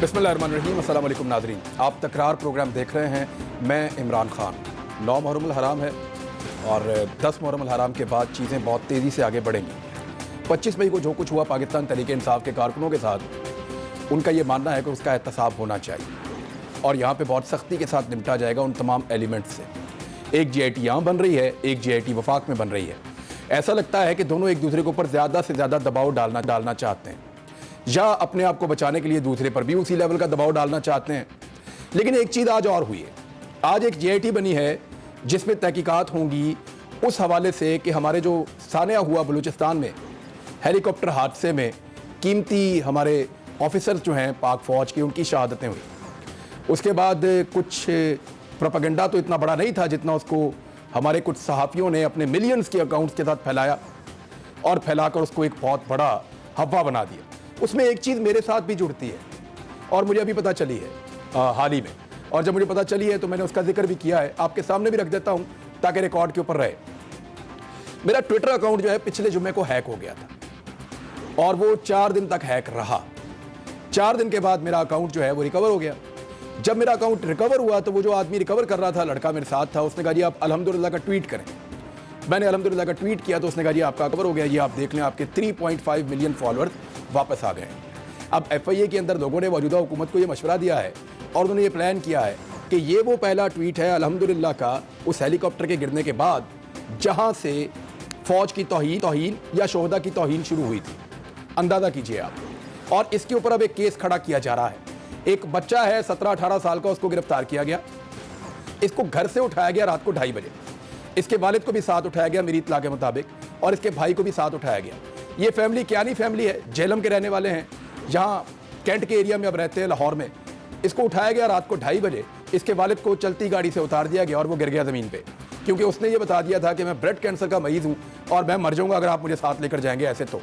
बिस्मिल्लाहिर्रहमानिर्रहीम। अस्सलाम वालेकुम नाज़रीन, आप तकरार प्रोग्राम देख रहे हैं। मैं इमरान खान। 9 मुहर्रम हराम है और 10 मुहर्रम हराम के बाद चीज़ें बहुत तेज़ी से आगे बढ़ेंगी। 25 मई को जो कुछ हुआ पाकिस्तान तहरीक इंसाफ के कारकुनों के साथ, उनका ये मानना है कि उसका एहतसाब होना चाहिए और यहाँ पे बहुत सख्ती के साथ निपटा जाएगा उन तमाम एलिमेंट्स से। एक GIT यहाँ बन रही है, एक GIT वफाक में बन रही है। ऐसा लगता है कि दोनों एक दूसरे के ऊपर ज़्यादा से ज़्यादा दबाव डालना चाहते हैं या अपने आप को बचाने के लिए दूसरे पर भी उसी लेवल का दबाव डालना चाहते हैं। लेकिन एक चीज़ आज और हुई है। आज एक GIT बनी है जिसमें तहकीकात होंगी उस हवाले से कि हमारे जो सानिया हुआ बलूचिस्तान में हेलीकॉप्टर हादसे में कीमती हमारे ऑफिसर्स जो हैं पाक फ़ौज की, उनकी शहादतें हुई। उसके बाद कुछ प्रोपेगेंडा तो इतना बड़ा नहीं था जितना उसको हमारे कुछ सहाफ़ियों ने अपने मिलियंस के अकाउंट्स के साथ फैलाया और फैलाकर उसको एक बहुत बड़ा हवा बना दिया। उसमें एक चीज़ मेरे साथ भी जुड़ती है और मुझे अभी पता चली है हाल ही में, और जब मुझे पता चली है तो मैंने उसका जिक्र भी किया है, आपके सामने भी रख देता हूं ताकि रिकॉर्ड के ऊपर रहे। मेरा ट्विटर अकाउंट जो है पिछले जुम्मे को हैक हो गया था और वो 4 दिन तक हैक रहा। 4 दिन के बाद मेरा अकाउंट जो है वो रिकवर हो गया। जब मेरा अकाउंट रिकवर हुआ तो वो जो आदमी रिकवर कर रहा था, लड़का मेरे साथ था, उसने कहा जी आप अल्हम्दुलिल्लाह का ट्वीट करें। मैंने अल्हम्दुलिल्लाह का ट्वीट किया तो उसने कहा जी आपका रिकवर हो गया, ये आप देख लें, आपके 3.5 मिलियन फॉलोअर्स वापस आ गए हैं। अब FIA के अंदर लोगों ने मौजूदा हुकूमत को ये मशवरा दिया है और उन्होंने ये प्लान किया है कि ये वो पहला ट्वीट है अल्हम्दुलिल्लाह का उस हेलीकॉप्टर के गिरने के बाद जहां से फ़ौज की तौहीन या शोहदा की तौहीन शुरू हुई थी। अंदाज़ा कीजिए आप। और इसके ऊपर अब एक केस खड़ा किया जा रहा है। एक बच्चा है 17-18 साल का, उसको गिरफ्तार किया गया। इसको घर से उठाया गया रात को 2:30 बजे। इसके वालिद को भी साथ उठाया गया मेरी इत्तला के मुताबिक, और इसके भाई को भी साथ उठाया गया। ये फैमिली क्यानी फैमिली है, जेलम के रहने वाले हैं, जहाँ कैंट के एरिया में अब रहते हैं, लाहौर में। इसको उठाया गया रात को 2:30 बजे। इसके वालिद को चलती गाड़ी से उतार दिया गया और वो गिर गया ज़मीन पे, क्योंकि उसने ये बता दिया था कि मैं ब्रेड कैंसर का मरीज़ हूँ और मैं मर जाऊँगा अगर आप मुझे साथ लेकर जाएंगे ऐसे। तो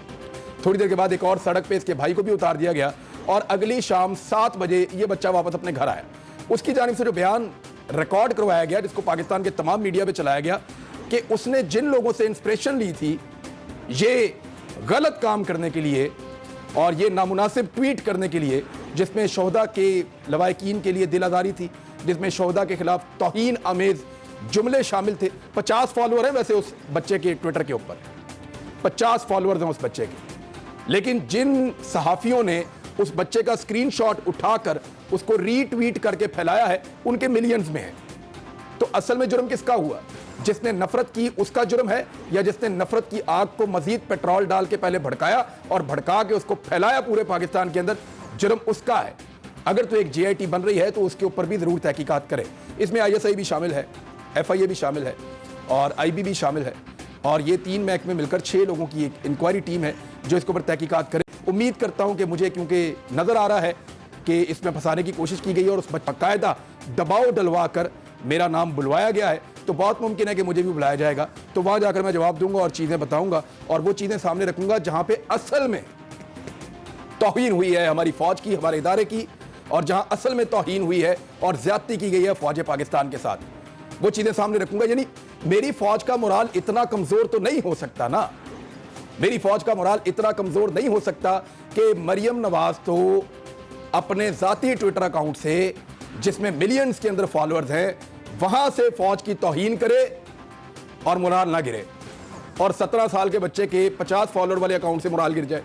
थोड़ी देर के बाद एक और सड़क पे इसके भाई को भी उतार दिया गया और अगली शाम 7 बजे ये बच्चा वापस अपने घर आया। उसकी जानिब से जो बयान रिकॉर्ड करवाया गया, जिसको पाकिस्तान के तमाम मीडिया पे चलाया गया, कि उसने जिन लोगों से इंस्पिरेशन ली थी ये गलत काम करने के लिए और ये नामुनासिब ट्वीट करने के लिए, जिसमें शोहदा के लवाकिन के लिए दिल आज़ारी थी, जिसमें शोहदा के खिलाफ तौहीन आमेज़ जुमले शामिल थे। 50 फॉलोअर हैं वैसे उस बच्चे के ट्विटर के ऊपर, 50 फॉलोअर्स हैं उस बच्चे के। लेकिन जिन सहाफ़ियों ने उस बच्चे का स्क्रीनशॉट उठाकर उसको रीट्वीट करके फैलाया है, उनके मिलियंस में है। तो असल में जुर्म किसका हुआ? जिसने नफरत की उसका जुर्म है, या जिसने नफरत की आग को मजीद पेट्रोल डाल के पहले भड़काया और भड़का के उसको फैलाया पूरे पाकिस्तान के अंदर, जुर्म उसका है। अगर तो एक GIT बन रही है तो उसके ऊपर भी ज़रूर तहकीकात करे। इसमें ISI भी शामिल है, FIA भी शामिल है और IB भी शामिल है, और ये 3 महकमे मिलकर 6 लोगों की एक इंक्वायरी टीम है जो इसके ऊपर तहकीकात करे। उम्मीद करता हूँ कि मुझे, क्योंकि नज़र आ रहा है कि इसमें फंसाने की कोशिश की गई और उस पर बाकायदा दबाव डलवा कर मेरा नाम बुलवाया गया है, तो बहुत मुमकिन है कि मुझे भी बुलाया जाएगा। तो वहाँ जाकर मैं जवाब दूंगा और चीज़ें बताऊंगा और वो चीज़ें सामने रखूंगा जहाँ पे असल में तौहीन हुई है हमारी फ़ौज की, हमारे इदारे की, और जहाँ असल में तौहीन हुई है और ज़्यादती की गई है फ़ौज पाकिस्तान के साथ, वो चीज़ें सामने रखूंगा। यानी मेरी फ़ौज का मोराल इतना कमज़ोर तो नहीं हो सकता ना, मेरी फ़ौज का मोराल इतना कमज़ोर नहीं हो सकता कि मरियम नवाज़ तो अपने ज़ाती ट्विटर अकाउंट से, जिसमें मिलियंस के अंदर फॉलोअर्स हैं, वहां से फौज की तौहीन करे और मोराल ना गिरे, और 17 साल के बच्चे के 50 फॉलोअर वाले अकाउंट से मोराल गिर जाए।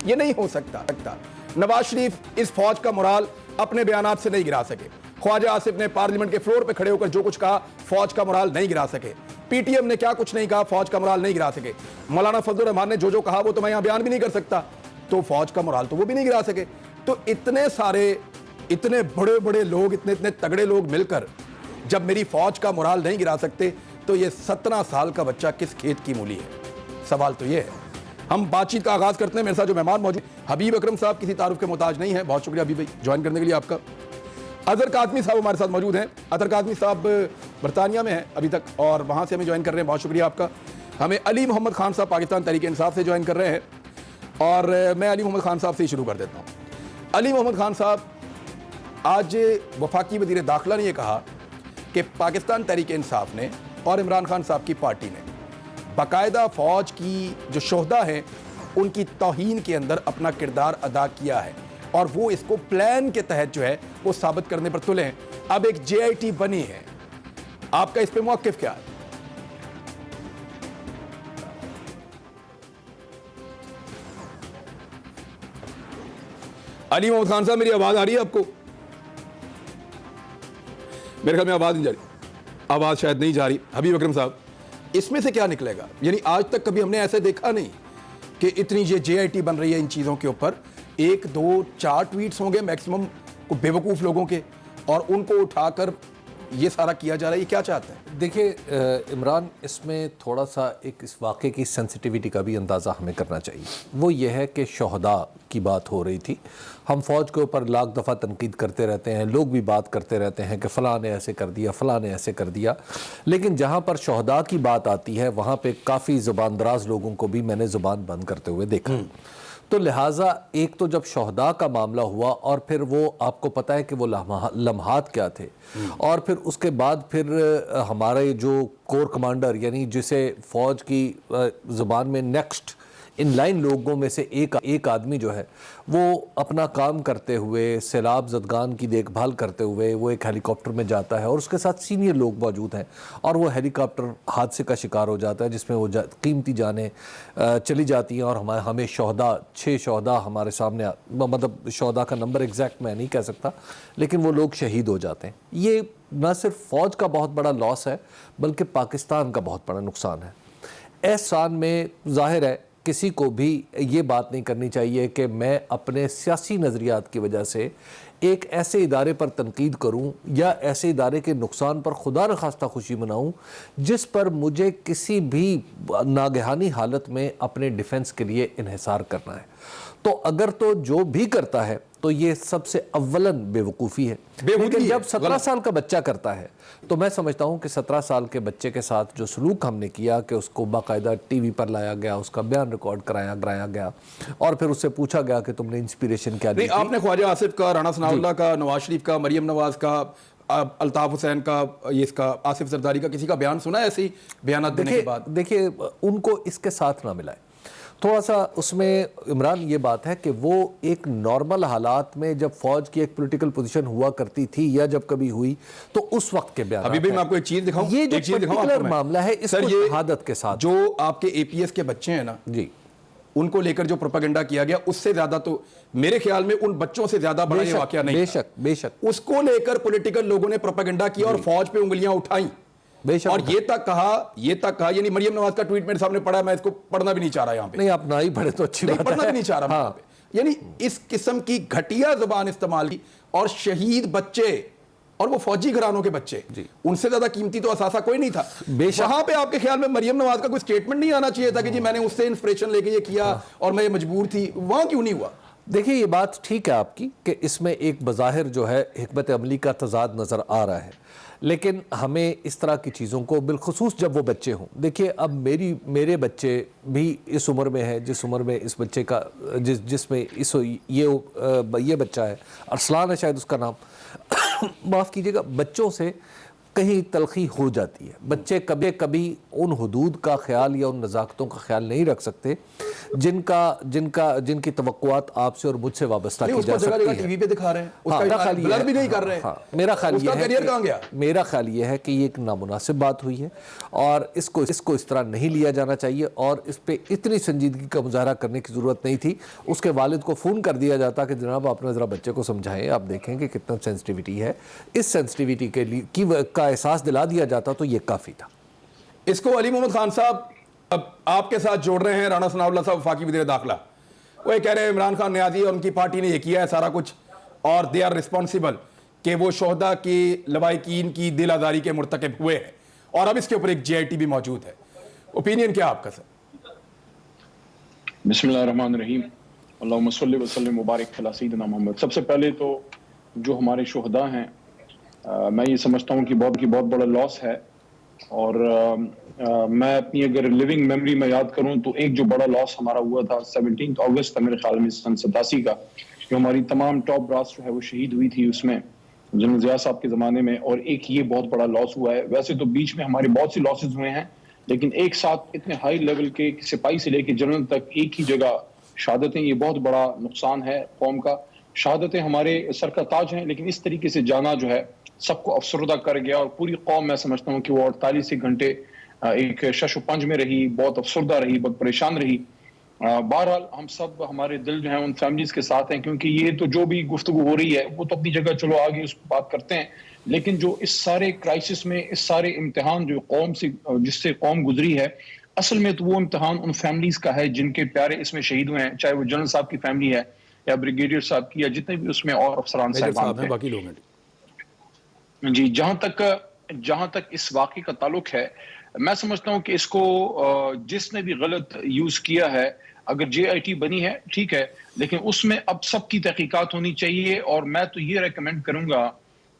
ये नहीं हो सकता। नवाज शरीफ इस फौज का मोराल अपने बयानात से नहीं गिरा सके। ख्वाजा आसिफ ने पार्लियामेंट के फ्लोर पे खड़े होकर जो कुछ कहा, फौज का मोराल नहीं गिरा सके। PTM ने क्या कुछ नहीं कहा, फौज का मोराल नहीं गिरा सके। मौलाना फजलुर रहमान ने जो कहा वो तो मैं यहां बयान भी नहीं कर सकता, तो फौज का मोराल तो वो भी नहीं गिरा सके। तो इतने सारे, इतने बड़े बड़े लोग, इतने तगड़े लोग मिलकर जब मेरी फौज का मोराल नहीं गिरा सकते, तो ये 17 साल का बच्चा किस खेत की मूली है? सवाल तो ये है। हम बातचीत का आगाज करते हैं। मेरे साथ जो मेहमान मौजूद, हबीब अकरम साहब किसी तारुफ के मोहताज नहीं है। बहुत शुक्रिया हबीब भाई ज्वाइन करने के लिए आपका। अजहर काज़मी साहब हमारे साथ मौजूद हैं। अजहर काज़मी साहब बरतानिया में हैं अभी तक और वहाँ से हमें ज्वाइन कर रहे हैं, बहुत शुक्रिया आपका। हमें अली मोहम्मद खान साहब पाकिस्तान तहरीक इंसाफ से ज्वाइन कर रहे हैं, और मैं अली मोहम्मद खान साहब से ही शुरू कर देता हूँ। अली मोहम्मद खान साहब, आज वफाकी वज़ीर दाखिला ने यह कहा कि पाकिस्तान तहरीक इंसाफ ने और इमरान खान साहब की पार्टी ने बाकायदा फ़ौज की जो शोहदा हैं उनकी तौहीन के अंदर अपना किरदार अदा किया है। और वो इसको प्लान के तहत जो है वो साबित करने पर तुले हैं। अब एक JIT बनी है, आपका इस पे मौक़िफ़ क्या है? अली मोहम्मद खान साहब, मेरी आवाज आ रही है आपको? मेरे ख्याल में आवाज नहीं जा रही, आवाज शायद नहीं जा रही। हबीब अकरम साहब, इसमें से क्या निकलेगा? यानी आज तक कभी हमने ऐसे देखा नहीं कि इतनी ये JIT बन रही है इन चीज़ों के ऊपर। 1, 2, 4 ट्वीट्स होंगे मैक्सिमम बेवकूफ़ लोगों के, और उनको उठाकर ये सारा किया जा रहा है। ये क्या चाहते हैं? देखिए इमरान, इसमें थोड़ा सा एक इस वाक़े की सेंसिटिविटी का भी अंदाज़ा हमें करना चाहिए। वो ये है कि शहदा की बात हो रही थी। हम फ़ौज के ऊपर लाख दफ़ा तनकीद करते रहते हैं, लोग भी बात करते रहते हैं कि फ़लाँ ने ऐसे कर दिया, फ़लाँ ने ऐसे कर दिया, लेकिन जहाँ पर शहदा की बात आती है वहाँ पर काफ़ी ज़ुबानदराज लोगों को भी मैंने ज़ुबान बंद करते हुए देखा। तो लिहाजा एक तो जब शहदा का मामला हुआ और फिर वो आपको पता है कि वो लम्हात क्या थे, और फिर उसके बाद फिर हमारे जो कोर कमांडर यानी जिसे फ़ौज की ज़ुबान में नेक्स्ट इन लाइन लोगों में से एक आदमी जो है वो अपना काम करते हुए, सैलाब ज़दगान की देखभाल करते हुए वो एक हेलीकॉप्टर में जाता है और उसके साथ सीनियर लोग मौजूद हैं, और वो हेलीकॉप्टर हादसे का शिकार हो जाता है जिसमें वो कीमती जानें चली जाती हैं। और हमें शहदा 6 शहदा हमारे सामने, मतलब शहदा का नंबर एग्जैक्ट मैं नहीं कह सकता, लेकिन वो लोग शहीद हो जाते हैं। ये न सिर्फ फ़ौज का बहुत बड़ा लॉस है बल्कि पाकिस्तान का बहुत बड़ा नुकसान है। एहसान में ज़ाहिर है किसी को भी ये बात नहीं करनी चाहिए कि मैं अपने सियासी नज़रियात की वजह से एक ऐसे इदारे पर तनकीद करूं या ऐसे इदारे के नुकसान पर खुदा न खास्ता खुशी मनाऊं जिस पर मुझे किसी भी नागहानी हालत में अपने डिफेंस के लिए इन्हिसार करना है। तो अगर तो जो भी करता है तो ये सबसे अव्वलन बेवकूफ़ी है। लेकिन जब 17 साल का बच्चा करता है तो मैं समझता हूँ कि 17 साल के बच्चे के साथ जो सलूक हमने किया कि उसको बाकायदा टीवी पर लाया गया, उसका बयान रिकॉर्ड कराया गया और फिर उससे पूछा गया कि तुमने इंस्पिरेशन क्या दी? आपने ख्वाजा आसिफ का, राणा सनाउल्लाह का, नवाज शरीफ का, मरियम नवाज का, अल्ताफ हुसैन का, ये इसका आसिफ जरदारी का किसी का बयान सुना है ऐसी बयान देने के बाद? देखिए उनको इसके साथ ना मिलाए थोड़ा सा। उसमें इमरान ये बात है कि वो एक नॉर्मल हालात में जब फौज की एक पॉलिटिकल पोजीशन हुआ करती थी या जब कभी हुई तो उस वक्त के बयान। अभी भी मैं आपको एक चीज दिखाऊं, ये जो पर्टिकुलर मामला है इसको शहादत के साथ जो आपके APS के बच्चे हैं ना जी, उनको लेकर जो प्रोपेगेंडा किया गया उससे ज्यादा तो मेरे ख्याल में उन बच्चों से ज्यादा बड़ा ये वाकया नहीं। बेशक उसको लेकर पॉलिटिकल लोगों ने प्रोपेगेंडा किया और फौज पे उंगलियां उठाई और ये तक कहा यानी मरियम नवाज का ट्वीट मेरे सामने पड़ा, मैं इसको पढ़ना भी नहीं चाह रहा यहाँ पे। नहीं, आप ना ही पढ़े तो अच्छी बात है। पढ़ना भी नहीं चाह रहा हाँ। यानी इस किस्म की घटिया जुबान इस्तेमाल की, और शहीद बच्चे और वो फौजी घरानों के बच्चे, उनसे ज्यादा कीमती तो असासा कोई नहीं था। वहां पे आपके ख्याल में मरियम नवाज का कोई स्टेटमेंट नहीं आना चाहिए था कि जी मैंने उससे इंस्पिरेशन लेके ये किया और मैं ये मजबूर थी? वहां क्यों नहीं हुआ? देखिए ये बात ठीक है आपकी कि इसमें एक बज़ाहिर जो है हिकमत अमली का तज़ाद नज़र आ रहा है, लेकिन हमें इस तरह की चीज़ों को बिलखुसूस जब वो बच्चे हों, देखिए अब मेरे बच्चे भी इस उम्र में है जिस उम्र में इस बच्चे का जिसमें ये बच्चा है, अरसलान है शायद उसका नाम माफ़ कीजिएगा, बच्चों से कहीं तलखी हो जाती है। बच्चे कभी उन हुदूद का ख्याल या उन नज़ाकतों का ख्याल नहीं रख सकते जिनकी तवक्कुआत आपसे और मुझसे वाबस्ता की जा सकती है। टीवी पे दिखा रहे हैं, उसका ब्लर भी नहीं कर रहे हैं। मेरा ख्याल ये है कि ये एक नामुनासिब बात हुई है और इसको इस तरह नहीं लिया जाना चाहिए और इस पर इतनी संजीदगी का मुजाहरा करने की ज़रूरत नहीं थी। उसके वालिद को फ़ोन कर दिया जाता कि जनाब आपने ज़रा बच्चे को समझाएं, आप देखें कि कितना सेंसिटिविटी है, इस सेंसिटिविटी के लिए का एहसास दिला दिया जाता तो ये काफ़ी था। इसको अली मोहम्मद खान साहब अब आपके साथ जोड़ रहे हैं, राणा सनाउल्लाह साहब वफाकी वज़ीर दाखिला, वो कह रहे हैं इमरान खान न्याजी और उनकी पार्टी ने ये किया है सारा कुछ और दे आर रिस्पॉन्सिबल कि वो शोहदा की लवाहिकीन की दिल आज़ारी के मुर्तकिब हुए हैं और अब इसके ऊपर एक JIT भी मौजूद है। ओपिनियन क्या आपका सर? बिस्मिल्लाहिर्रहमानिर्रहीम, अल्लाहुम्मा सल्लि व सल्लिम मुबारक अला सय्यिदिना मोहम्मद। सबसे पहले तो जो हमारे शोहदा हैं मैं ये समझता हूँ कि बहुत बड़ा लॉस है और मैं अपनी अगर लिविंग मेमोरी में याद करूं तो एक जो बड़ा लॉस हमारा हुआ था 17 अगस्त था मेरे ख्याल में सन 87 का, जो हमारी तमाम टॉप ब्रास जो है वो शहीद हुई थी उसमें जनरल ज़िया साहब के ज़माने में, और एक ये बहुत बड़ा लॉस हुआ है। वैसे तो बीच में हमारे बहुत सी लॉसेज हुए हैं लेकिन एक साथ इतने हाई लेवल के सिपाही से लेकर जनरल तक एक ही जगह शहादतें, ये बहुत बड़ा नुकसान है कौम का। शहादतें हमारे सर का ताज हैं, लेकिन इस तरीके से जाना जो है सबको अफसरदा कर गया। और पूरी कौम, मैं समझता हूँ कि वो 48 घंटे एक शश पंज में रही, बहुत अफसरदा रही, बहुत परेशान रही। बहरहाल हम सब, हमारे दिल जो है उन फैमिलीज के साथ हैं, क्योंकि ये तो जो भी गुफ्तगू हो रही है वो तो अपनी जगह, चलो आगे उस बात करते हैं, लेकिन जो इस सारे क्राइसिस में, इस सारे इम्तिहान जो कौम से, जिससे कौम गुजरी है, असल में तो वो इम्तिहान उन फैमिलीज का है जिनके प्यारे इसमें शहीद हुए हैं, चाहे वो जनरल साहब की फैमिली है या ब्रिगेडियर साहब की, या जितने भी उसमें और अफसरान साहब हैं, बाकी लोग हैं। जी, जहां तक इस वाक़े का ताल्लुक है, मैं समझता हूं कि इसको जिसने भी गलत यूज किया है, अगर JIT बनी है ठीक है, लेकिन उसमें अब सबकी तहकीकात होनी चाहिए। और मैं तो ये रेकमेंड करूंगा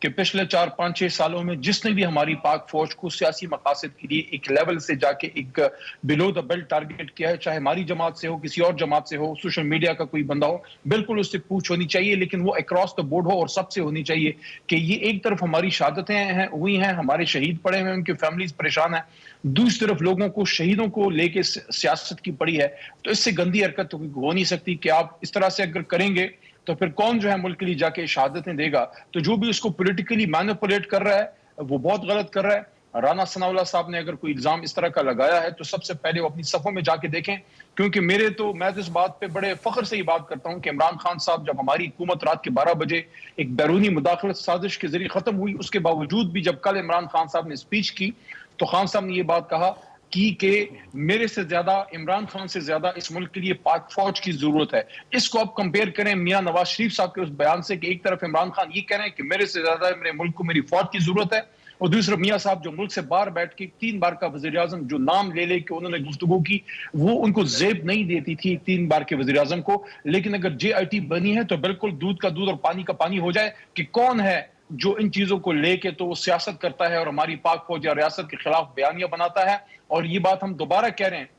कि पिछले 4-5-6 सालों में जिसने भी हमारी पाक फौज को सियासी मकासद के लिए एक लेवल से जाके एक बिलो द बेल्ट टारगेट किया है, चाहे हमारी जमात से हो, किसी और जमात से हो, सोशल मीडिया का कोई बंदा हो, बिल्कुल उससे पूछ होनी चाहिए, लेकिन वो अक्रॉस द बोर्ड हो और सबसे होनी चाहिए कि ये एक तरफ हमारी शहादतें हुई हैं, हमारे शहीद पड़े हुए, उनकी फैमिलीज परेशान है, दूसरी तरफ लोगों को, शहीदों को लेके सियासत की पड़ी है। तो इससे गंदी हरकत तो हो नहीं सकती कि आप इस तरह से अगर करेंगे तो फिर कौन जो है मुल्क के लिए जाके शहादतें देगा। तो जो भी उसको पॉलिटिकली मैनिपुलेट कर रहा है वो बहुत गलत कर रहा है। राना सनाउल्लाह साहब ने अगर कोई इल्जाम इस तरह का लगाया है तो सबसे पहले वो अपनी सफों में जाके देखें, क्योंकि मैं तो इस बात पे बड़े फख्र से ये बात करता हूं कि इमरान खान साहब, जब हमारी हुकूमत रात के 12 बजे एक बैरूनी मुदाखलत साजिश के जरिए खत्म हुई, उसके बावजूद भी जब कल इमरान खान साहब ने स्पीच की तो खान साहब ने ये बात कहा कि मेरे से ज्यादा, इमरान खान से ज्यादा इस मुल्क के लिए पाक फौज की जरूरत है। इसको आप कंपेयर करें मियां नवाज शरीफ साहब के उस बयान से कि एक तरफ इमरान खान ये कह रहे हैं कि मेरे से ज्यादा मेरे मुल्क को मेरी फौज की जरूरत है, और दूसरा मियां साहब जो मुल्क से बाहर बैठ के 3 बार का वजीर आजम, जो नाम ले के उन्होंने गुफ्तगू की, वो उनको जेब नहीं देती थी 3 बार के वजीर आजम को। लेकिन अगर JIT बनी है तो बिल्कुल दूध का दूध और पानी का पानी हो जाए कि कौन है जो इन चीजों को लेके तो वो सियासत करता है और हमारी पाक फौज या रियासत के खिलाफ बयानियां बनाता है। और ये बात हम दोबारा कह रहे हैं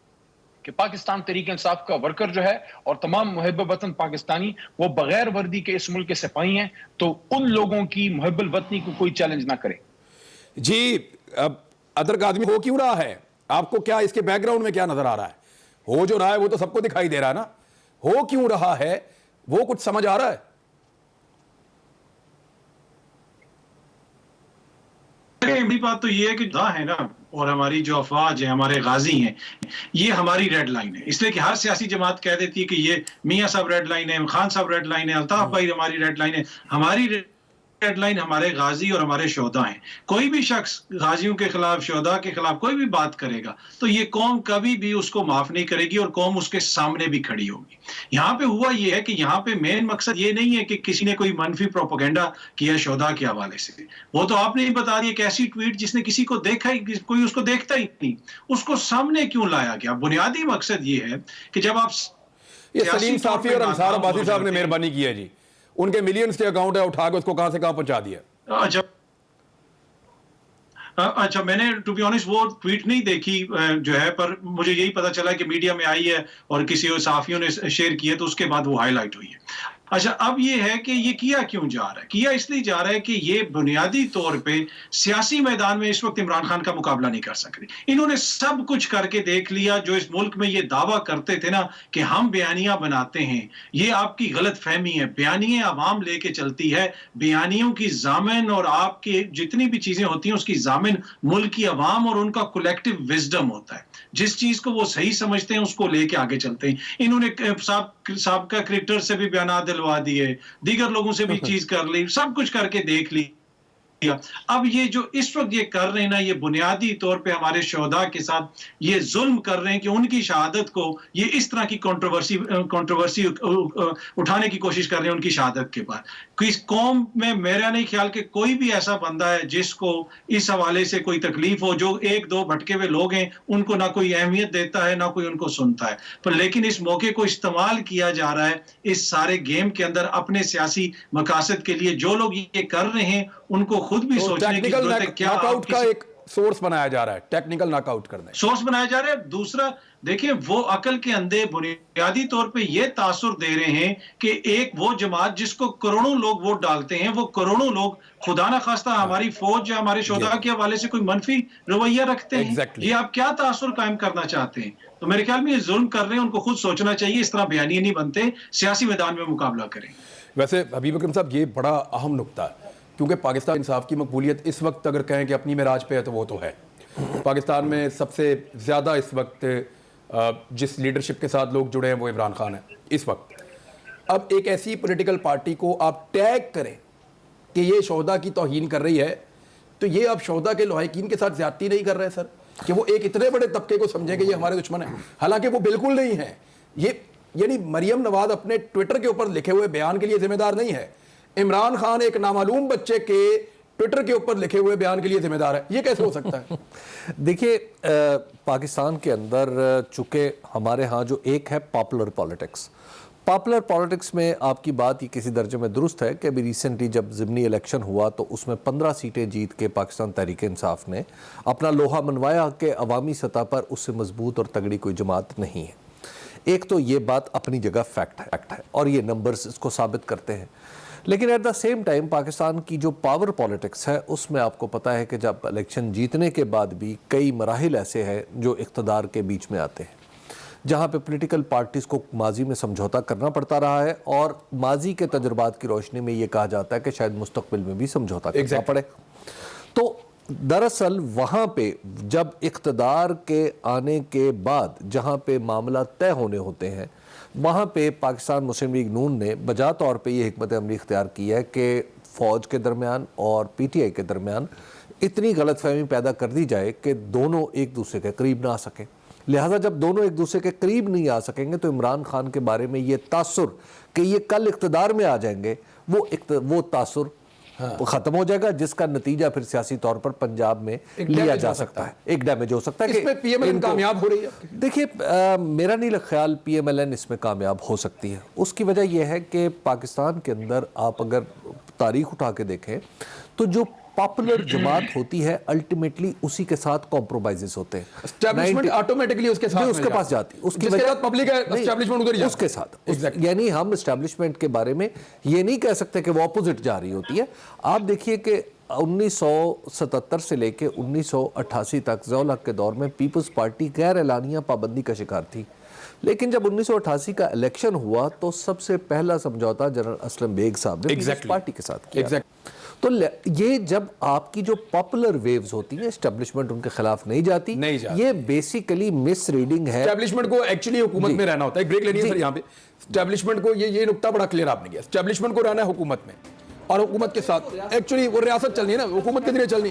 कि पाकिस्तान तहरीक इंसाफ का वर्कर जो है और तमाम मुहिब वतन पाकिस्तानी, वो बगैर वर्दी के इस मुल्क के सिपाही हैं, तो उन लोगों की मुहिब्बुल वतनी को कोई चैलेंज ना करे। जी, अब अदर आदमी हो क्यों रहा है? आपको क्या इसके बैकग्राउंड में क्या नजर आ रहा है? हो जो रहा है वो तो सबको दिखाई दे रहा है ना, हो क्यों रहा है वो कुछ समझ आ रहा है? बड़ी बात तो ये है कि है ना, और हमारी जो अफवाज है, हमारे गाजी हैं, ये हमारी रेड लाइन है। इसलिए कि हर सियासी जमात कह देती है कि ये मियां साहब रेड लाइन है, खान साहब रेड लाइन है, अल्ताफ भाई हमारी रेड लाइन है। हमारी रेड लाइन हमारे गाजी और हमारे शोहदा हैं। कोई भी शख्स गाजियों के खिलाफ, शोहदा के खिलाफ कोई भी बात करेगा तो ये कौम कभी भी उसको माफ नहीं करेगी और कौम उसके सामने भी खड़ी होगी। यहाँ पे हुआ ये है कि यहाँ पे मेन मकसद ये नहीं है कि किसी ने कोई मनफी प्रोपेगेंडा किया शोहदा के हवाले से। वो तो आपने ही बता दिया कि ऐसी ट्वीट जिसने किसी को देखा ही, कोई उसको देखता ही नहीं, उसको सामने क्यों लाया गया। बुनियादी मकसद ये है कि जब आप, ये सलीम साफी और अंसार अब्बासी साहब ने मेहरबानी की है जी, उनके मिलियंस के अकाउंट है, उठा के उसको कहां से कहां पहुंचा दिया। अच्छा, मैंने टू बी ऑनेस्ट वो ट्वीट नहीं देखी जो है, पर मुझे यही पता चला कि मीडिया में आई है और किसी और सहाफियों ने शेयर किया तो उसके बाद वो हाईलाइट हुई है। अच्छा, अब ये है कि ये किया क्यों जा रहा है? किया इसलिए जा रहा है कि ये बुनियादी तौर पे सियासी मैदान में इस वक्त इमरान खान का मुकाबला नहीं कर सकते। इन्होंने सब कुछ करके देख लिया। जो इस मुल्क में ये दावा करते थे ना कि हम बयानियां बनाते हैं, ये आपकी गलत फहमी है। बयानियां आवाम लेके चलती है, बयानियों की जामिन और आपकी जितनी भी चीजें होती हैं उसकी जामिन मुल्क की आवाम और उनका कलेक्टिव विजडम होता है। जिस चीज को वो सही समझते हैं उसको लेके आगे चलते हैं। इन्होंने साबका क्रिकेटर से भी बयान दिलवा दिए, दीगर लोगों से भी चीज कर ली, सब कुछ करके देख ली। अब ये जो इस वक्त ये कर रहे हैं ना, ये बुनियादी तौर पे हमारे शोहदा के साथ ये जुल्म कर रहे हैं कि उनकी शहादत को ये इस तरह की कंट्रोवर्सी उठाने की कोशिश कर रहे हैं उनकी शहादत के बाद। इस कौम में मेरा नहीं ख्याल कि कोई भी ऐसा बंदा है जिसको इस हवाले से कोई तकलीफ हो। जो 1-2 भटके हुए लोग हैं उनको ना कोई अहमियत देता है ना कोई उनको सुनता है, पर लेकिन इस मौके को इस्तेमाल किया जा रहा है इस सारे गेम के अंदर अपने सियासी मकासद के लिए। जो लोग ये कर रहे हैं उनको खुद भी तो सोचने की जरूरत है क्या नॉकआउट का एक सोर्स बनाया जा रहा है, टेक्निकल नॉकआउट करना है। सोर्स बनाया जा रहा है। दूसरा देखिए, वो अकल के अंधे बुनियादी तौर पे ये तासुर दे रहे हैं कि एक वो जमात जिसको करोड़ों लोग वोट डालते हैं, वो करोड़ों लोग खुदा ना खास्ता हमारी फौज या हमारे शोधा के हवाले से कोई मनफी रवैया रखते हैं। Exactly. ये आप क्या तासुर कायम करना चाहते हैं? तो मेरे ख्याल में ये जुल्म कर रहे हैं, उनको खुद सोचना चाहिए। इस तरह बयानिए नहीं बनते, सियासी मैदान में मुकाबला करें। वैसे हबीब अकरम साहब, ये बड़ा अहम नुक्ता है, क्योंकि पाकिस्तान इंसाफ की मकबूलियत इस वक्त अगर कहें कि अपनी में राज पे है तो वो तो है। पाकिस्तान में सबसे ज़्यादा इस वक्त जिस लीडरशिप के साथ लोग जुड़े हैं वो इमरान खान है इस वक्त। अब एक ऐसी पॉलिटिकल पार्टी को आप टैग करें कि ये शोहदा की तौहीन कर रही है, तो ये अब शोहदा के लवाहिकीन के साथ ज्यादती नहीं कर रहे सर, कि वो एक इतने बड़े तबके को समझे कि ये हमारे दुश्मन है, हालांकि वो बिल्कुल नहीं है। ये यानी मरियम नवाज अपने ट्विटर के ऊपर लिखे हुए बयान के लिए जिम्मेदार नहीं है, इमरान खान एक नामालूम बच्चे के ट्विटर के ऊपर लिखे हुए बयान के लिए जिम्मेदार है। ये कैसे हो सकता है? देखिए, पाकिस्तान के अंदर चूंकि हमारे यहाँ जो एक है पॉपुलर पॉलिटिक्स में आपकी बात ये किसी दर्जे में दुरुस्त है कि अभी रिसेंटली जब ज़िमनी इलेक्शन हुआ तो उसमें 15 सीटें जीत के पाकिस्तान तहरीक इंसाफ ने अपना लोहा मनवाया कि अवामी सतह पर उससे मजबूत और तगड़ी कोई जमात नहीं है। एक तो ये बात अपनी जगह फैक्ट है और ये नंबर्स इसको साबित करते हैं। लेकिन at the same time Pakistan की जो पावर पॉलिटिक्स है उसमें आपको पता है कि जब इलेक्शन जीतने के बाद भी कई मराहिल ऐसे हैं जो इक़्तिदार के बीच में आते हैं, जहाँ पे पॉलिटिकल पार्टीज़ को माजी में समझौता करना पड़ता रहा है और माजी के तजुर्बात की रोशनी में ये कहा जाता है कि शायद मुस्तकबिल में भी समझौता करना पड़े। तो दरअसल वहाँ पे जब इक़्तिदार के आने के बाद जहाँ पे मामला तय होने होते हैं, वहाँ पे पाकिस्तान मुस्लिम लीग नून ने बजा तौर पे ये हिकमत अमली इख्तियार की है कि फ़ौज के दरमियान और PTI के दरमियान इतनी गलतफहमी पैदा कर दी जाए कि दोनों एक दूसरे के करीब ना आ सकें। लिहाजा जब दोनों एक दूसरे के करीब नहीं आ सकेंगे तो इमरान खान के बारे में ये तासुर कि ये कल इक़्तिदार में आ जाएंगे, वो तासुर खत्म हो जाएगा, जिसका नतीजा फिर सियासी तौर पर पंजाब में लिया जा सकता है। एक डैमेज हो सकता है। इसमें PMLN कामयाब हो रही है? देखिए, मेरा नहीं ख्याल PMLN इसमें कामयाब हो सकती है। उसकी वजह यह है कि पाकिस्तान के अंदर आप अगर तारीख उठा के देखें तो जो पॉपुलर जमात होती है अल्टीमेटली उसी के साथ कॉम्प्रोमाइजेस होते हैं। एस्टैब्लिशमेंट ऑटोमेटिकली उसके साथ उसके पास जाती है, उसकी वजह पब्लिक है, एस्टैब्लिशमेंट उधर ही उसके साथ। यानी हम एस्टैब्लिशमेंट के बारे में ये नहीं कह सकते कि वो अपोजिट जा रही होती है। आप देखिए कि 1977 से लेके 1988 तक ज़िया-उल हक के दौर में पीपल्स पार्टी गैर एलानिया पाबंदी का शिकार थी, लेकिन जब 1988 का इलेक्शन हुआ तो सबसे पहला समझौता जनरल असलम बेग साहब ने पीपल्स पार्टी के साथ किया। तो ये जब आपकी जो पॉपुलर वेव्स होती है, एस्टैब्लिशमेंट उनके खिलाफ नहीं जाती। ये बेसिकली मिस रीडिंग है। एस्टैब्लिशमेंट को एक्चुअली हुकूमत में रहना होता है। ब्रेक लेनी है सर यहाँ पे। एस्टैब्लिशमेंट को ये नुक्ता बड़ा क्लियर आपने किया। एस्टैब्लिशमेंट को रहना है हुकूमत में और हुकूमत के साथ एक्चुअली वो रियासत चलनी है ना, हुकूमत के जरिए चलनी,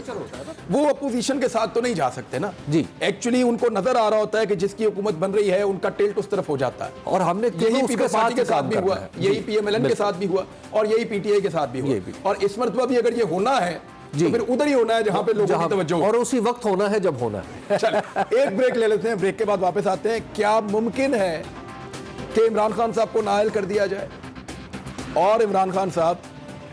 वो अपोजिशन के साथ तो नहीं जा सकते ना जी। एक्चुअली उनको नजर आ रहा होता है कि जिसकी हुकूमत बन रही है उनका टिल्ट उस तरफ हो जाता है। और हमने यही पीपल्स पार्टी के साथ भी हुआ, यही PMLN के साथ भी हुआ और यही PTI के साथ भी हुआ। और इस मरतबा भी अगर ये होना है तो फिर उधर ही होना है जहां पे लोगों की तवज्जो, और उसी वक्त होना है जब होना है। चल एक ब्रेक ले लेते हैं, ब्रेक के बाद वापस आते हैं। क्या मुमकिन है कि इमरान खान साहब को नाअहल कर दिया जाए और इमरान खान साहब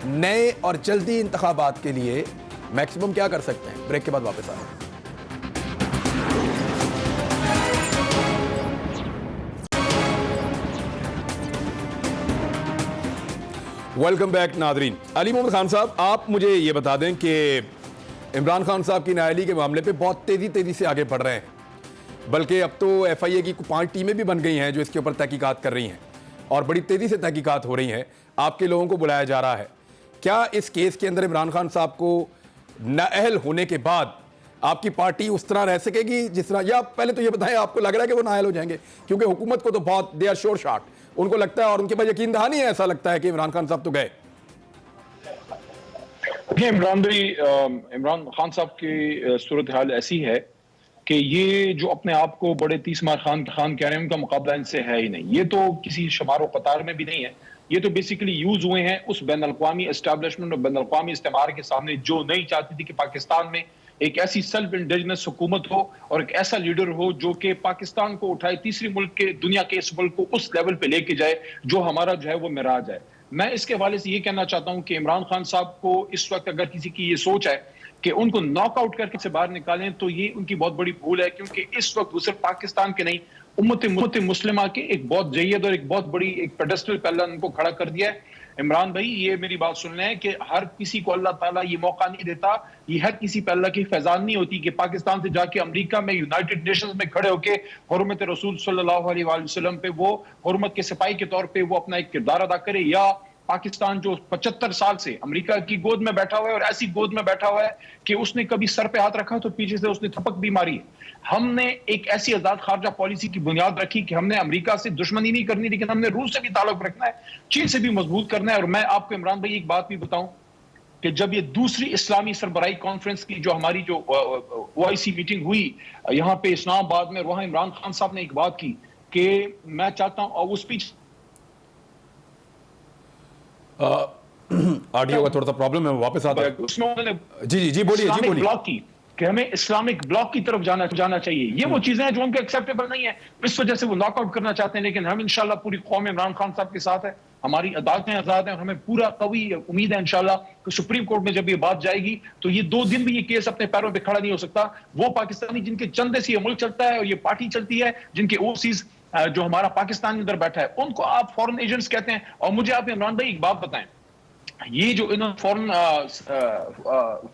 नए और जल्दी इंतखाबात के लिए मैक्सिमम क्या कर सकते हैं? ब्रेक के बाद वापस आए। वेलकम बैक नादरीन। अली मोहम्मद खान साहब, आप मुझे ये बता दें कि इमरान खान साहब की नाअहली के मामले पे बहुत तेज़ी से आगे बढ़ रहे हैं, बल्कि अब तो FIA की 5 टीमें भी बन गई हैं जो इसके ऊपर तहकीकात कर रही हैं और बड़ी तेज़ी से तहकीकात हो रही हैं। आपके लोगों को बुलाया जा रहा है। क्या इस केस के अंदर इमरान खान साहब को नाअहल होने के बाद आपकी पार्टी उस तरह रह सकेगी जिस तरह, या पहले तो ये बताएं आपको लग रहा है कि वो नाअहल हो जाएंगे? क्योंकि हुकूमत को तो बहुत दे आर श्योर शॉट, उनको लगता है और उनके पास यकीन दहानी है, ऐसा लगता है कि इमरान खान साहब तो गए। इमरान खान साहब की सूरत हाल ऐसी है कि ये जो अपने आप को बड़े तीसमार खान कह रहे हैं, उनका मुकाबला इनसे है ही नहीं। ये तो किसी शुमार कतार में भी नहीं है। ये तो बेसिकली यूज हुए हैं उस बैन अल-क़वामी एस्टैब्लिशमेंट और बैन अल-क़वामी इस्तेमार के सामने जो नहीं चाहती थी कि पाकिस्तान में एक ऐसी सेल्फ इंडिजिनस हुकूमत हो और एक ऐसा लीडर हो जो कि पाकिस्तान को उठाए, तीसरी मुल्क के दुनिया के इस मुल्क को उस लेवल पे लेके जाए जो हमारा जो है वो मिराज है। मैं इसके हवाले से ये कहना चाहता हूं कि इमरान खान साहब को इस वक्त अगर किसी की ये सोच है कि उनको नॉकआउट करके से बाहर निकालें, तो ये उनकी बहुत बड़ी भूल है, क्योंकि इस वक्त वो सिर्फ पाकिस्तान के नहीं, उम्मत मुस्लिमा के एक बहुत जय्यद और एक बहुत बड़ी एक पेडेस्टल पे अल्लाह ने उनको खड़ा कर दिया है। इमरान भाई, ये मेरी बात सुन लें कि हर किसी को अल्लाह ताला ये मौका नहीं देता, ये हर किसी पे अल्लाह की फैजान नहीं होती कि पाकिस्तान से जाके अमेरिका में यूनाइटेड नेशंस में खड़े होके हुर्मत रसूल सल्लल्लाहु अलैहि वसल्लम पे वो हुर्मत के सिपाही के तौर पे वो अपना एक किरदार अदा करे, या पाकिस्तान जो 75 साल से अमेरिका की गोद में बैठा हुआ है और ऐसी गोद में बैठा हुआ है कि उसने कभी सर पे हाथ रखा तो पीछे से उसने थपक भी मारी। हमने एक ऐसी आजाद खारजा पॉलिसी की बुनियाद रखी कि हमने अमेरिका से दुश्मनी नहीं करनी, लेकिन हमने रूस से भी ताल्लुक रखना है, चीन से भी मजबूत करना है। और मैं आपको इमरान भाई एक बात भी बताऊं कि जब ये दूसरी इस्लामी सरबराही कॉन्फ्रेंस की जो हमारी जो OIC मीटिंग हुई यहाँ पे इस्लामाबाद में, वहां इमरान खान साहब ने एक बात की कि मैं चाहता हूं, और वो स्पीच ऑडियो का थोड़ा सा प्रॉब्लम है, वापस आता है। उसमें उन्होंने जी बोलिए ब्लॉक की कि हमें इस्लामिक ब्लॉक की तरफ जाना चाहिए। ये वो चीजें हैं जो उनको एक्सेप्टेबल नहीं है, इस वजह से वो नॉकआउट करना चाहते हैं। लेकिन हम इंशाल्लाह पूरी कौम इमरान खान साहब के साथ है, हमारी अदालतें आजाद हैं और हमें पूरा कवी उम्मीद है इंशाल्लाह कि सुप्रीम कोर्ट में जब ये बात जाएगी तो ये 2 दिन भी ये केस अपने पैरों पे खड़ा नहीं हो सकता। वो पाकिस्तानी जिनके चंदे से ये मुल्क चलता है और ये पार्टी चलती है, जिनके ओवरसीज जो हमारा पाकिस्तान अंदर बैठा है, उनको आप फॉरेन एजेंट्स कहते हैं। और मुझे आप इमरान भाई एक बात बताएं, ये जो इन्होंने फॉरेन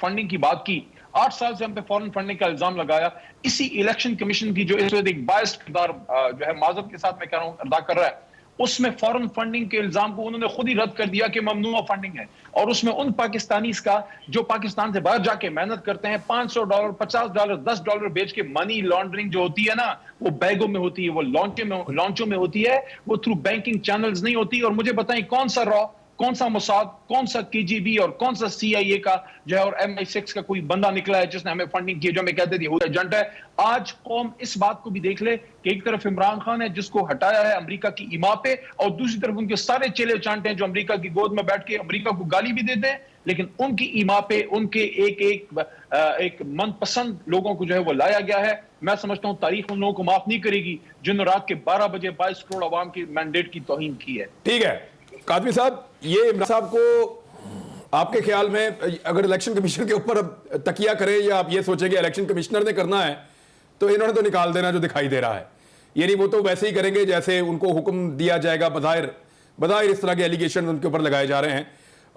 फंडिंग की बात की, 8 साल से हम पे फॉरेन फंडिंग का इल्जाम लगाया, इसी इलेक्शन कमीशन की जो इस वक्त एक बायस्ड किरदार जो है माजरत के साथ मैं कह रहा हूं अदा कर रहा है, उसमें फॉरेन फंडिंग के इल्जाम को उन्होंने खुद ही रद्द कर दिया कि ममनूआ फंडिंग है। और उसमें उन पाकिस्तानीज का जो पाकिस्तान से बाहर जाके मेहनत करते हैं, $500, $50, $10 बेच के मनी लॉन्ड्रिंग जो होती है ना, वो बैगों में होती है, वो लॉन्चों में होती है, वो थ्रू बैंकिंग चैनल्स नहीं होती। और मुझे बताएं कौन सा रॉ, कौन सा मोसाद, कौन सा KGB और कौन सा CIA का जो है और MI6 का कोई बंदा निकला है जिसने हमें फंडिंग की, जो हमें कहते थे एजेंट है। आज कौम इस बात को भी देख ले कि एक तरफ इमरान खान है जिसको हटाया है अमेरिका की ईमा पे, और दूसरी तरफ उनके सारे चेले चांटे हैं जो अमेरिका की गोद में बैठ के अमेरिका को गाली भी देते हैं, लेकिन उनकी ईमा पे उनके एक मनपसंद लोगों को जो है वो लाया गया है। मैं समझता हूं तारीख उन लोगों को माफ नहीं करेगी जिन्होंने रात के 12 बजे 22 करोड़ अवाम की मैंडेट की तौहीन की है। ठीक है कादमी साहब, ये इमरान साहब को आपके ख्याल में अगर इलेक्शन कमीशन के ऊपर तकिया करें, या आप ये सोचें कि इलेक्शन कमिश्नर ने करना है तो इन्होंने तो निकाल देना जो दिखाई दे रहा है, यानी वो तो वैसे ही करेंगे जैसे उनको हुक्म दिया जाएगा। बज़ाहिर इस तरह के एलिगेशन उनके ऊपर लगाए जा रहे हैं।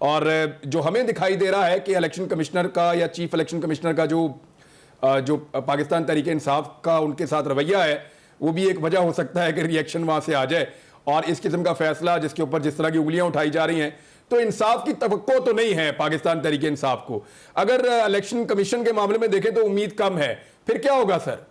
और जो हमें दिखाई दे रहा है कि इलेक्शन कमिश्नर का या चीफ इलेक्शन कमिश्नर का जो पाकिस्तान तहरीक इंसाफ का उनके साथ रवैया है, वो भी एक वजह हो सकता है कि रिएक्शन वहाँ से आ जाए। और इस किस्म का फैसला जिसके ऊपर जिस तरह की उंगलियां उठाई जा रही हैं, तो इंसाफ की तवक्को तो नहीं है पाकिस्तान तहरीक इंसाफ को। अगर इलेक्शन कमीशन के मामले में देखें तो उम्मीद कम है, फिर क्या होगा सर?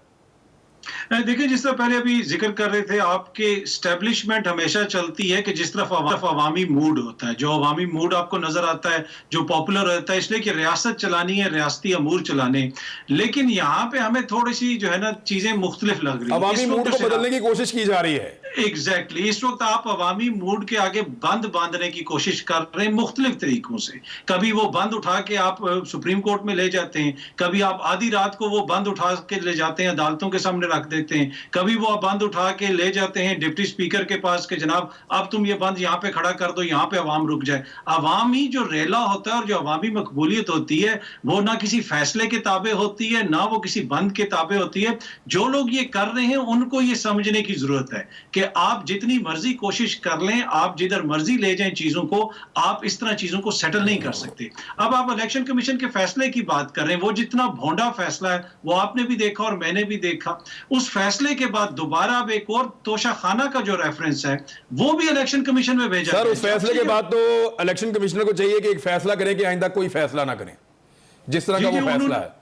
देखिए, जिस तरह पहले अभी जिक्र कर रहे थे आपके, स्टैब्लिशमेंट हमेशा चलती है कि जिस तरफ अवामी मूड होता है, जो अवामी मूड आपको नजर आता है, जो पॉपुलर रहता है, इसलिए कि रियासत चलानी है, रियासती अमूर चलाने। लेकिन यहाँ पे हमें थोड़ी सी जो है ना चीजें मुख्तलिफ लग रही है। अवामी मूड को बदलने की कोशिश की जा रही है। एग्जैक्टली इस वक्त आप अवामी मूड के आगे बंद बांधने की कोशिश कर रहे हैं मुख्तलिफ तरीकों से। कभी वो बंद उठा के आप सुप्रीम कोर्ट में ले जाते हैं, कभी आप आधी रात को वो बंद उठा के ले जाते हैं अदालतों के सामने रख देते हैं, कभी वो बंद उठा के ले जाते हैं डिप्टी स्पीकर के पास के जनाब अब तुम ये बंद यहाँ पे खड़ा कर दो, यहाँ पे अवाम रुक जाए। अवामी जो रेला होता है और जो अवामी मकबूलियत होती है वो ना किसी फैसले के ताबे होती है, ना वो किसी बंद के ताबे होती है। जो लोग ये कर रहे हैं उनको ये समझने की जरूरत है कि आप जितनी मर्जी कोशिश कर लें, आप जिधर मर्जी ले जाएं चीजों को, आप इस तरह चीजों को सेटल नहीं कर सकते। अब आप इलेक्शन कमीशन के फैसले की बात कर रहे हैं, वो जितना भोंडा फैसला है वो आपने भी देखा और मैंने भी देखा। उस फैसले के बाद दोबारा अब एक और तोशाखाना का जो रेफरेंस है वो भी इलेक्शन कमीशन में भेजा सर। उस फैसले के बाद तो इलेक्शन कमिश्नर को चाहिए कि एक फैसला करें कि आइंदा कोई फैसला ना करें जिस तरह का वो फैसला है।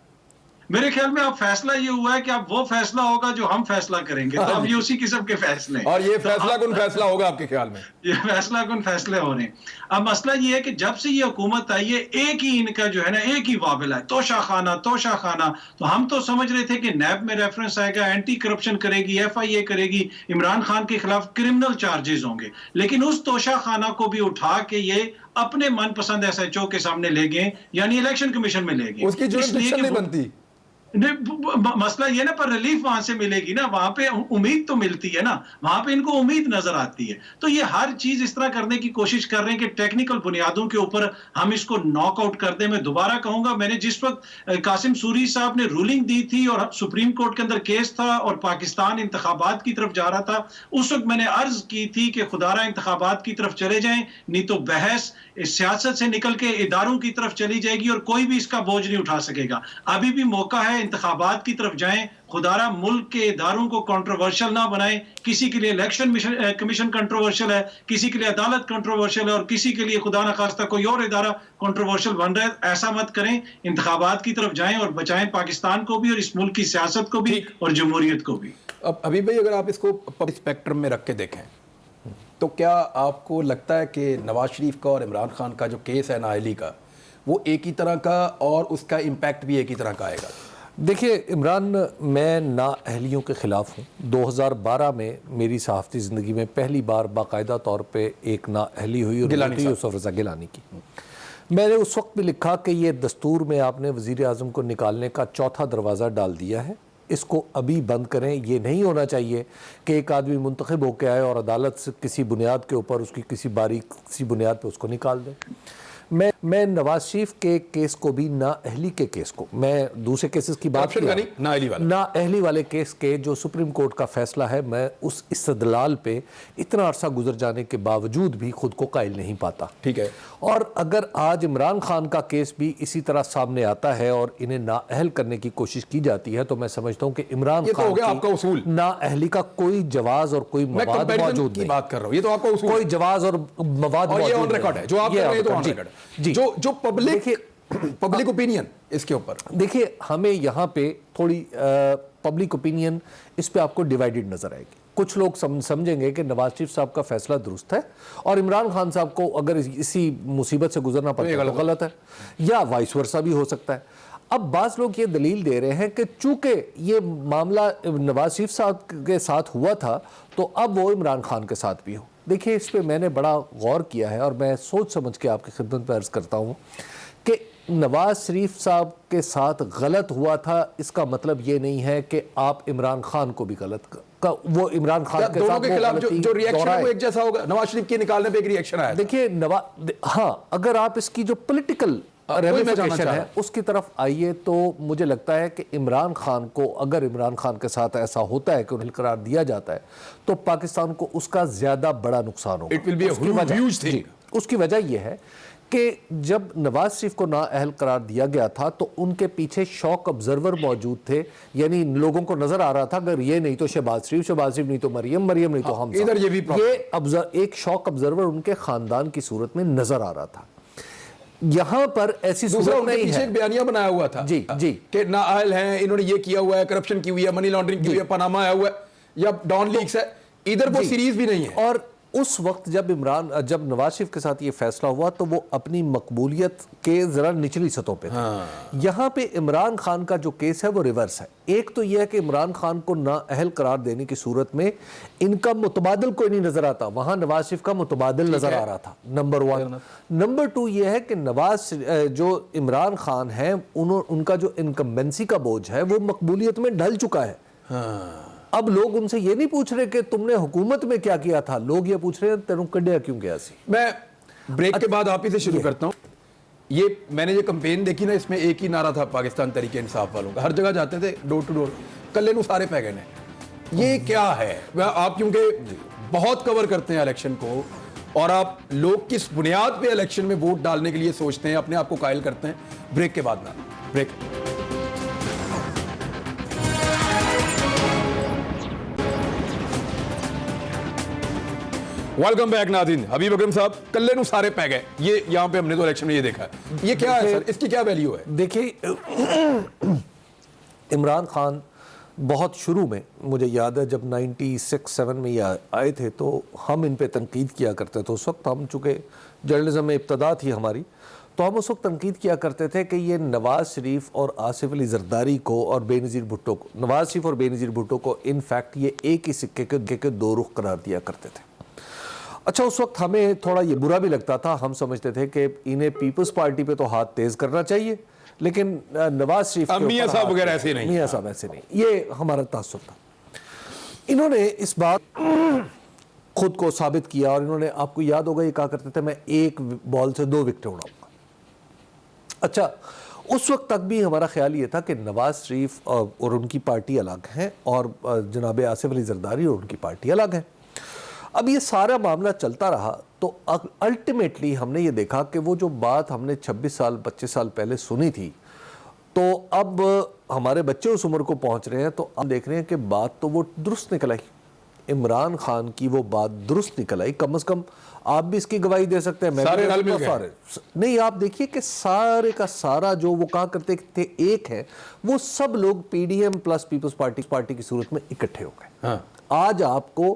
मेरे ख्याल में अब फैसला ये हुआ है कि अब वो फैसला होगा जो हम फैसला करेंगे, तो अब ये उसी किस्म के फैसले हैं। और ये फैसला कौन फैसला होगा आपके ख्याल में? ये फैसला कौन फैसले हो रहे हैं। अब मसला ये है कि जब से ये हुकूमत आई है एक ही इनका जो है ना एक ही वाबिला है, तोशाखाना। तो हम तो समझ रहे थे कि नैब में रेफरेंस आएगा, एंटी करप्शन करेगी, FIA करेगी, इमरान खान के खिलाफ क्रिमिनल चार्जेस होंगे, लेकिन उस तोशाखाना को भी उठा के ये अपने मनपसंद SHO के सामने ले गए, यानी इलेक्शन कमीशन में ले गए। उसकी जुरिस्डिक्शन नहीं बनती। मसला ये ना, पर रिलीफ वहां से मिलेगी ना, वहां पे उम्मीद तो मिलती है ना, वहां पे इनको उम्मीद नजर आती है। तो ये हर चीज इस तरह करने की कोशिश कर रहे हैं कि टेक्निकल बुनियादों के ऊपर हम इसको नॉकआउट कर दें। मैं दोबारा कहूंगा, मैंने जिस वक्त कासिम सूरी साहब ने रूलिंग दी थी और सुप्रीम कोर्ट के अंदर केस था और पाकिस्तान इंतखाबात की तरफ जा रहा था, उस वक्त मैंने अर्ज की थी कि खुदारा इंतखाबात की तरफ चले जाएं, नहीं तो बहस इस सियासत से निकल के इदारों की तरफ चली जाएगी और कोई भी इसका बोझ नहीं उठा सकेगा। अभी भी मौका है, इंतखाबात की तरफ जाएं, खुदारा मुल्क के इदारों को कंट्रोवर्शियल ना बनाएं। किसी के लिए इलेक्शन कमीशन कंट्रोवर्शियल है, किसी के लिए अदालत कंट्रोवर्शियल है और किसी के लिए खुदा न खास्ता कोई और इदारा कंट्रोवर्शियल बन रहा है। ऐसा मत करें, इंतखाबात की तरफ जाएं और बचाएं पाकिस्तान को भी और इस मुल्क की सियासत को भी और जमहूरियत को भी। अब अभी भाई, अगर आप इसको स्पेक्ट्रम में रख के देखें तो क्या आपको लगता है कि नवाज शरीफ का और इमरान खान का जो केस है नाअहली का, वो एक ही तरह का और उसका इम्पैक्ट भी एक ही तरह का आएगा? देखिए इमरान, मैं नाअहलियों के ख़िलाफ़ हूँ। 2012 में मेरी सहाफ़ती ज़िंदगी में पहली बार बाकायदा तौर पे एक नाअहली हुई और यूसुफ रज़ा गिलानी की। मैंने उस वक्त भी लिखा कि ये दस्तूर में आपने वज़ीर आज़म को निकालने का चौथा दरवाज़ा डाल दिया है, इसको अभी बंद करें। ये नहीं होना चाहिए कि एक आदमी मुंतखब होकर आए और अदालत से किसी बुनियाद के ऊपर उसकी किसी बारीक बुनियाद पे उसको निकाल दें। मैं नवाज शरीफ के केस को भी, नाअहली के केस को, मैं दूसरे केसेस की बात नहीं, नाअहली वाले केस के जो सुप्रीम कोर्ट का फैसला है, मैं उस इस्तदलाल पे इतना अरसा गुजर जाने के बावजूद भी खुद को कायल नहीं पाता। ठीक है। और अगर आज इमरान खान का केस भी इसी तरह सामने आता है और इन्हें नाअहल करने की कोशिश की जाती है, तो मैं समझता हूँ कि इमरान खान की नाअहली का कोई जवाज और कोई मवाद मौजूद नहीं। बात कर रहा हूँ, ये तो आपका उसूल, कोई जवाज और मवाद ऑन रिकॉर्ड है जो आप कह रहे हैं, तो ऑन रिकॉर्ड है। जो पब्लिक ओपिनियन इसके ऊपर, देखिए हमें यहाँ पे थोड़ी पब्लिक ओपिनियन इस पे आपको डिवाइडेड नजर आएगी। कुछ लोग समझेंगे कि नवाज शरीफ साहब का फैसला दुरुस्त है और इमरान खान साहब को अगर इसी मुसीबत से गुजरना पड़ता है तो गलत है, या वाइस वर्सा भी हो सकता है। अब बाज़ लोग ये दलील दे रहे हैं कि चूंकि ये मामला नवाज शरीफ साहब के साथ हुआ था तो अब वो इमरान खान के साथ भी हो। देखिए इस पे मैंने बड़ा गौर किया है और मैं सोच समझ के आपकी खिदमत पर अर्ज़ करता हूँ कि नवाज शरीफ साहब के साथ गलत हुआ था, इसका मतलब ये नहीं है कि आप इमरान खान को भी गलत वो इमरान खान के साथ के खिलाफ जो रिएक्शन है वो एक जैसा होगा। नवाज शरीफ के निकालने पे एक रिएक्शन आया। देखिए हाँ, अगर आप इसकी जो पॉलिटिकल रेमिफिकेशन है उसकी तरफ आइए तो मुझे लगता है कि इमरान खान को, अगर इमरान खान के साथ ऐसा होता है कि उन्हें करार दिया जाता है तो पाकिस्तान को उसका ज्यादा बड़ा नुकसान होगा। उसकी वजह यह है कि जब नवाज शरीफ को नाअहल करार दिया गया था तो उनके पीछे शौक ऑब्जर्वर मौजूद थे, यानी लोगों को नजर आ रहा था अगर ये नहीं तो शहबाज शरीफ नहीं तो मरियम नहीं तो हम, इधर ये एक शौक ऑब्जर्वर उनके खानदान की सूरत में नजर आ रहा था। यहां पर ऐसी सूरत नहीं है। एक बयानिया बनाया हुआ था जी कि नाअहल हैं, इन्होंने ये किया हुआ है, करप्शन की हुई है, मनी लॉन्ड्रिंग की हुई है, पनामा आया हुआ है या डॉन लीक्स है, इधर वो सीरीज भी नहीं है। और उस वक्त जब नवाज शरीफ के साथ ये फैसला हुआ तो वो अपनी मकबूलियत के जरा निचली सतहों पे थे। यहाँ पे इमरान खान का जो केस है वो रिवर्स है। एक तो यह है कि इमरान खान को नाअहल करार देने की सूरत में इनका मुतबादिल कोई नहीं नजर आता, वहां नवाज शरीफ का मुतबादिल नजर आ रहा था, नंबर 1। नंबर 2 यह है कि जो इमरान खान है उनका जो इनकम्बेंसी का बोझ है वो मकबूलियत में ढल चुका है। अब लोग उनसे ये नहीं पूछ रहे कि तुमने हुकूमत में क्या किया था, लोग ये पूछ रहे हैं तेरू कड्या क्यों गया सी। मैं ब्रेक के बाद आप ही से शुरू करता हूँ। ये मैंने ये कैंपेन देखी ना, इसमें एक ही नारा था पाकिस्तान तरीके इंसाफ वालों का, हर जगह जाते थे डोर टू डोर, कल्ले नू सारे पै गए ने। ये क्या है? आप क्योंकि बहुत कवर करते हैं इलेक्शन को और आप लोग किस बुनियाद पे इलेक्शन में वोट डालने के लिए सोचते हैं, अपने आप को कायल करते हैं। ब्रेक के बाद ना ब्रेक। वेलकम बैक नाज़रीन। हबीब अकरम साहब, कल्ले नू सारे पै गए, ये यहाँ पे हमने तो इलेक्शन में ये देखा है। ये क्या है सर, इसकी क्या वैल्यू है? देखिए इमरान खान बहुत शुरू में, मुझे याद है जब 96-7 में ये आए थे तो हम इन पे तनकीद किया करते थे। उस वक्त हम चूँकि जर्नलिज्म में इब्तदा थी हमारी, तो हम उस वक्त तनकीद किया करते थे कि ये नवाज शरीफ और आसिफ अली जरदारी को और बेनज़ीर भुट्टो को, नवाज शरीफ और बेनज़ीर भुट्टो को इनफैक्ट ये एक ही सिक्के के 2 रुख करार दिया करते थे। अच्छा, उस वक्त हमें थोड़ा ये बुरा भी लगता था, हम समझते थे कि इन्हें पीपल्स पार्टी पे तो हाथ तेज करना चाहिए, लेकिन नवाज शरीफ के मियां ऊपर साहब हाथ वगैरह तेज- ऐसे नहीं। मियां साहब ऐसे नहीं, ये हमारा तासुर था। इन्होंने इस बात खुद को साबित किया, और इन्होंने, आपको याद होगा, ये कहा करते थे मैं एक बॉल से 2 विकेट उड़ाऊंगा। अच्छा, उस वक्त तक भी हमारा ख्याल ये था कि नवाज शरीफ और उनकी पार्टी अलग हैं, और जनाब आसिफ अली जरदारी और उनकी पार्टी अलग है। अब ये सारा मामला चलता रहा, तो अल्टीमेटली हमने ये देखा कि वो जो बात हमने 26 साल 25 साल पहले सुनी थी, तो अब हमारे बच्चे उस उम्र को पहुंच रहे हैं, तो अब देख रहे हैं कि बात तो वो दुरुस्त निकल आई। इमरान खान की वो बात दुरुस्त निकल आई। कम से कम आप भी इसकी गवाही दे सकते हैं, मैं सारे भी रल दे मिल सकता हूं, गए। सारे नहीं, आप देखिए कि सारे का सारा जो वो कहा करते थे एक है, वो सब लोग पीडीएम प्लस पीपल्स पार्टी की सूरत में इकट्ठे हो गए। हाँ। आज आपको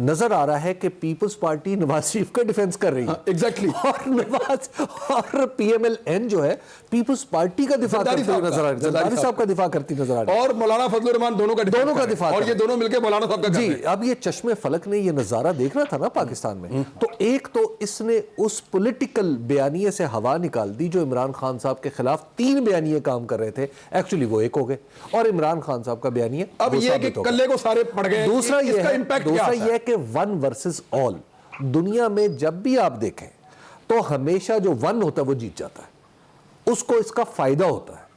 नजर आ रहा है कि पीपल्स पार्टी नवाज शरीफ का डिफेंस कर रही है। एग्जैक्टली। और नवाज और पीएमएल-एन जो है पीपल्स पार्टी का दिफा जरदारी करती हुई साहब नजर आ रही है, जरदारी जरदारी साहब साहब का दिफा करती नजर आ रही है। और मौलाना फजलुर रहमान दोनों का दोनों का कर रहे हैं। दिफा और कर ये रहे दोनों मिलकर मौलाना साहब का कर जी, रहे हैं। अब ये चश्मे फलक ने ये नजारा देखना था ना पाकिस्तान में, तो एक तो इसने उस पॉलिटिकल बयानिए से हवा निकाल दी जो इमरान खान साहब के खिलाफ 3 बयानिए काम कर रहे थे, एक्चुअली वो एक हो गए, और इमरान खान साहब का बयानिया अब वो ये कि साबित हो गया। कल्ले को सारे पड़ गए। दूसरा ये इसका है, इम्पैक्ट दूसरा क्या ये है कि वन वर्सेस ऑल, दुनिया में जब भी आप देखें तो हमेशा जो वन होता है वो जीत जाता है, उसको इसका फायदा होता है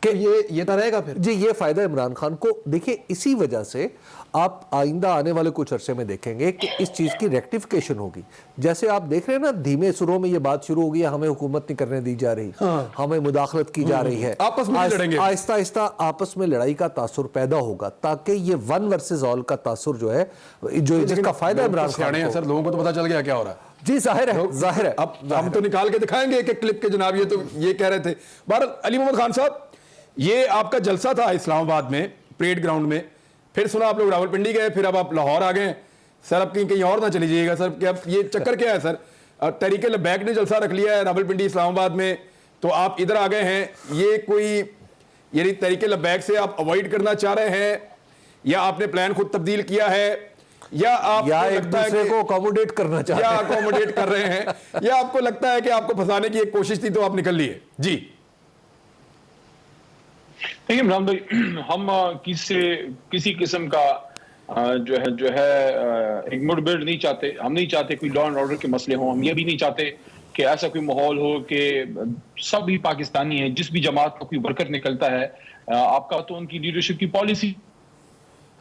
कि ये तो रहेगा फिर। जी, ये फायदा इमरान खान को। देखिए, इसी वजह से आप आइंदा आने वाले कुछ अरसे में देखेंगे कि इस चीज़ की रेक्टिफिकेशन होगी। जैसे आप देख रहे हैं ना, धीमे सुरों में ये बात शुरू हो गई है, हमें हुकूमत नहीं करने दी जा रही, हमें मुदाखलत की जा रही है, आपस में लड़ेंगे। आहिस्ता आहिस्ता आपस में लड़ाई का तासुर पैदा होगा, ताकि ये वन वर्सेस ऑल का तासुर जो है, जो जिसका फायदा इमरान खान हैं को। सर, लोगों को तो पता चल गया क्या हो रहा है। जी, जाहिर है, जाहिर है। अब हम तो निकाल के दिखाएंगे एक एक क्लिप के जनाब। ये तो ये कह रहे थे। बहरहाल अली मोहम्मद खान साहब, ये आपका जलसा था इस्लामाबाद में परेड ग्राउंड में, फिर सुना आप लोग रावलपिंडी गए, फिर अब आप लाहौर आ गए। सर अब कहीं और ना चली जाइएगा सर, क्या ये चक्कर क्या है सर? तहरीक लब्बैक ने जलसा रख लिया है रावलपिंडी इस्लामाबाद में, तो आप इधर आ गए हैं। ये कोई यानी तहरीक लब्बैक से आप अवॉइड करना चाह रहे हैं, या आपने प्लान खुद तब्दील किया है, या आप एक दूसरे को अकोमोडेट करना चाहते या हैं, अकोमोडेट कर रहे हैं, या आपको लगता है कि आपको फंसाने की एक कोशिश थी तो आप निकल लिए? जी देखिए इमरान भाई, हम किसी किस्म का जो है एक मुठभेड़ नहीं चाहते। हम नहीं चाहते कोई लॉ एंड ऑर्डर के मसले हों। हम ये भी नहीं चाहते कि ऐसा कोई माहौल हो कि सब ही पाकिस्तानी हैं, जिस भी जमात का कोई वर्कर निकलता है, आपका तो उनकी लीडरशिप की पॉलिसी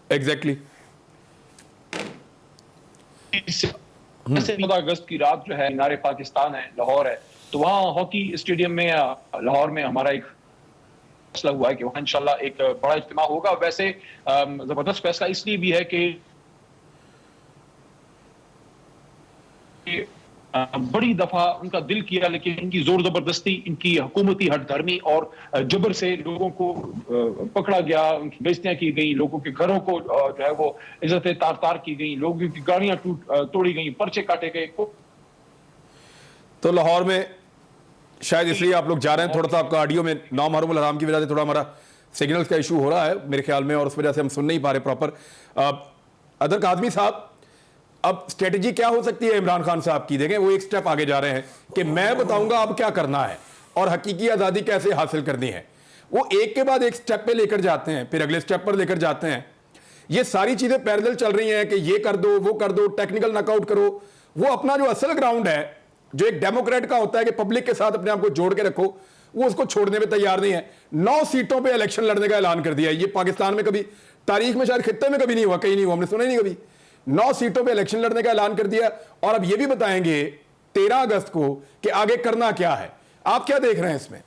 एग्जैक्टली। 14 अगस्त की रात जो है मीनार पाकिस्तान है, लाहौर है, तो वहाँ हॉकी स्टेडियम में लाहौर में हमारा एक फैसला हुआ है कि वहाँ इंशाल्लाह एक बड़ा इज्तिमा होगा। वैसे जबरदस्त फैसला इसलिए भी है कि बड़ी दफा उनका दिल किया, लेकिन इनकी जोर जबरदस्ती, इनकी हुकूमती हठधर्मी और जबर से लोगों को पकड़ा गया, उनकी बेइज्जतियां की गई, लोगों के घरों को जो है वो इज्जतें तार तार की गई, लोगों की गाड़ियां तोड़ी गई, पर्चे काटे गए। तो लाहौर में शायद इसलिए आप लोग जा रहे हैं, थोड़ा सा आपका ऑडियो में 9 मुहर्रम हराम की वजह से थोड़ा हमारा सिग्नल्स का इशू हो रहा है मेरे ख्याल में, और उस वजह से हम सुन नहीं पा रहे प्रॉपर। अदर काज़मी साहब, अब स्ट्रेटजी क्या हो सकती है इमरान खान साहब की? देखें, वो एक स्टेप आगे जा रहे हैं कि मैं बताऊंगा अब क्या करना है और हकीकी आज़ादी कैसे हासिल करनी है। वो एक के बाद एक स्टेप पे लेकर जाते हैं, फिर अगले स्टेप पर लेकर जाते हैं। ये सारी चीज़ें पैरेलल चल रही हैं कि ये कर दो, वो कर दो, टेक्निकल नॉकआउट करो। वो अपना जो असल ग्राउंड है, जो एक डेमोक्रेट का होता है कि पब्लिक के साथ अपने आप को जोड़ के रखो, वो उसको छोड़ने में तैयार नहीं है। 9 सीटों पे इलेक्शन लड़ने का ऐलान कर दिया है। ये पाकिस्तान में कभी तारीख में, शायद खित्ते में कभी नहीं हुआ, कहीं नहीं हुआ, हमने सुना ही नहीं कभी। 9 सीटों पे इलेक्शन लड़ने का ऐलान कर दिया, और अब ये भी बताएंगे 13 अगस्त को कि आगे करना क्या है। आप क्या देख रहे हैं इसमें?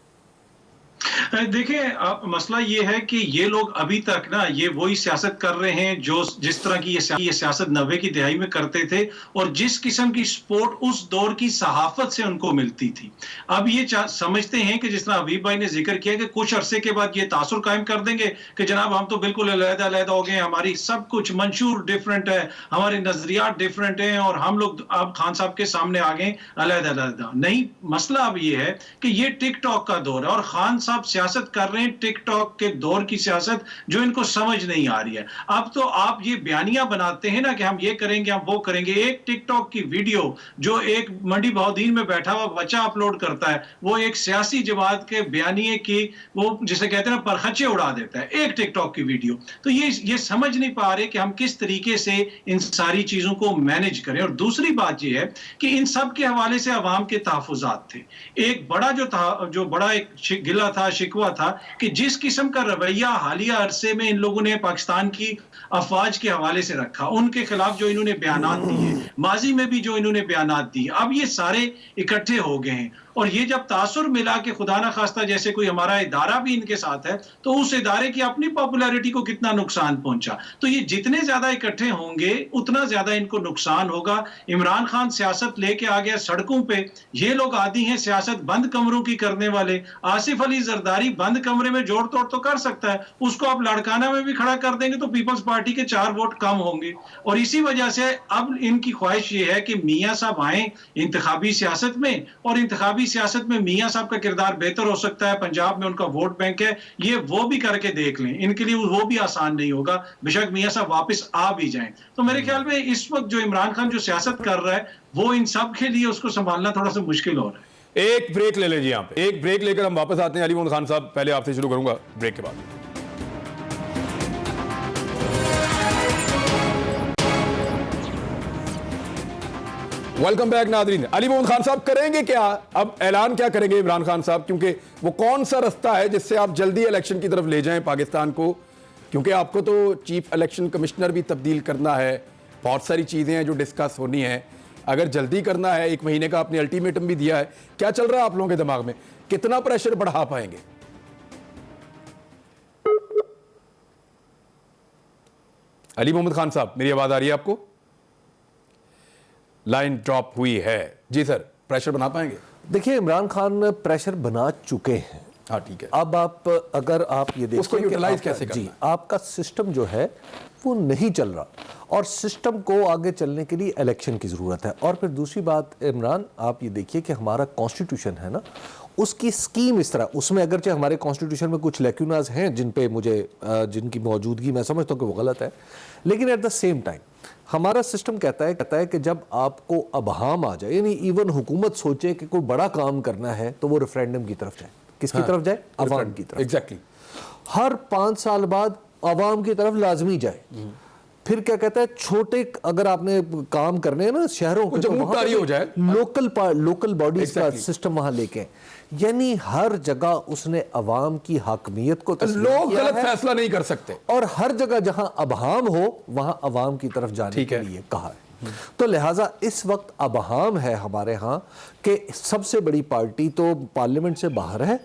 देखिए, मसला ये है कि ये लोग अभी तक ना ये वही सियासत कर रहे हैं जो जिस तरह की ये सियासत 90 की दहाई में करते थे, और जिस किस्म की सपोर्ट उस दौर की सहाफत से उनको मिलती थी। अब ये समझते हैं कि जिस तरह हबीब भाई ने जिक्र किया कि कुछ अरसे के बाद ये तासुर कायम कर देंगे कि जनाब हम तो बिल्कुल अलग-अलग हो गए, हमारी सब कुछ मंशूर डिफरेंट है, हमारे नजरियात डिफरेंट हैं, और हम लोग अब खान साहब के सामने आ गए अलग-अलग। नहीं, मसला अब ये है कि ये टिकटॉक का दौर है, और खान साहब साहब सियासत कर रहे हैं टिकटॉक के दौर की सियासत, जो इनको समझ नहीं आ रही है। अब तो आप ये बयानियां बनाते हैं ना कि हम ये करेंगे, हम वो करेंगे। एक टिकटॉक की वीडियो जो एक मंडी बहादीन में बैठा हुआ बच्चा अपलोड करता है, वो एक सियासी जमात के बयानिए की, वो जिसे कहते हैं ना, परखचे उड़ा देता है, एक टिकटॉक की वीडियो। तो ये समझ नहीं पा रहे कि हम किस तरीके से इन सारी चीजों को मैनेज करें। और दूसरी बात यह है कि इन सब के हवाले से अवाम के तहफुजात थे। एक बड़ा जो बड़ा एक गिला था, शिकवा था कि जिस किस्म का रवैया हालिया अरसे में इन लोगों ने पाकिस्तान की अफवाज के हवाले से रखा, उनके खिलाफ जो इन्होंने बयानात दिए, माजी में भी जो इन्होंने बयानात दिए, अब ये सारे इकट्ठे हो गए हैं। और ये जब तासुर मिला कि खुदा ना खास्ता जैसे कोई हमारा इदारा भी इनके साथ है, तो उस इदारे की अपनी पॉपुलैरिटी को कितना नुकसान पहुंचा। तो ये जितने ज्यादा इकट्ठे होंगे उतना ज्यादा इनको नुकसान होगा। इमरान खान सियासत लेके आ गया सड़कों पे, ये लोग आदी हैं सियासत बंद कमरों की करने वाले। आसिफ अली जरदारी बंद कमरे में जोड़ तोड़ तो कर सकता है, उसको आप लाड़काना में भी खड़ा कर देंगे तो पीपल्स पार्टी के 4 वोट कम होंगे। और इसी वजह से अब इनकी ख्वाहिश ये है कि मियां साहब आए इंतखाबी सियासत में, और इंतखाबी सियासत में मियां साहब का किरदार बेहतर हो सकता है। पंजाब में उनका वोट बैंक है, ये वो भी करके देख लें। इनके लिए वो भी आसान नहीं होगा, बेशक मियां साहब वापस आ भी जाएं। तो मेरे ख्याल में इस वक्त जो इमरान खान जो सियासत कर रहा है, वो इन सब के लिए उसको संभालना थोड़ा सा मुश्किल हो रहा है। एक ब्रेक ले लीजिए, यहाँ पे एक ब्रेक लेकर हम वापस आते हैं। अली मोहम्मद खान साहब, पहले आपसे शुरू करूंगा ब्रेक के बाद। वेलकम बैक नादरीन। अली मोहम्मद खान साहब करेंगे क्या, अब ऐलान क्या करेंगे इमरान खान साहब, क्योंकि वो कौन सा रास्ता है जिससे आप जल्दी इलेक्शन की तरफ ले जाएं पाकिस्तान को, क्योंकि आपको तो चीफ इलेक्शन कमिश्नर भी तब्दील करना है, बहुत सारी चीज़ें हैं जो डिस्कस होनी है। अगर जल्दी करना है, 1 महीने का आपने अल्टीमेटम भी दिया है, क्या चल रहा है आप लोगों के दिमाग में, कितना प्रेशर बढ़ा पाएंगे? अली मोहम्मद खान साहब, मेरी आवाज़ आ रही है आपको? लाइन ड्रॉप हुई है जी सर, प्रेशर बना पाएंगे? देखिए, इमरान खान प्रेशर बना चुके हैं। हाँ ठीक है। अब अगर आप ये देखिए उसको यूटिलाइज कैसे करना जी, आपका सिस्टम जो है वो नहीं चल रहा, और सिस्टम को आगे चलने के लिए इलेक्शन की ज़रूरत है। और फिर दूसरी बात इमरान, आप ये देखिए कि हमारा कॉन्स्टिट्यूशन है ना, उसकी स्कीम इस तरह, उसमें अगरचे हमारे कॉन्स्टिट्यूशन में कुछ लैक्यूनाज हैं जिन पे जिनकी मौजूदगी मैं समझता हूँ कि वो गलत है, लेकिन एट द सेम टाइम हमारा सिस्टम कहता है कि जब आपको अबहाम आ जाए, यानी इवन हुकूमत सोचे कि कोई बड़ा काम करना है, तो वो रेफरेंडम की तरफ जाए। किसकी तरफ जाए? अवाम की तरफ। एग्जैक्टली। हर 5 साल बाद अवाम की तरफ लाजमी जाए। फिर क्या कहता है, छोटे अगर आपने काम करने हैं ना शहरों के, जमूदारी हो जाए, लोकल बॉडीज का सिस्टम वहां लेके, यानी हर जगह उसने अवाम की हाकमियत को लोग गलत फैसला नहीं कर सकते, और हर जगह जहां अबहाम हो वहां अवाम की तरफ जाने के लिए कहा है। तो लिहाजा इस वक्त अबहाम है हमारे यहाँ कि सबसे बड़ी पार्टी तो पार्लियामेंट से बाहर है,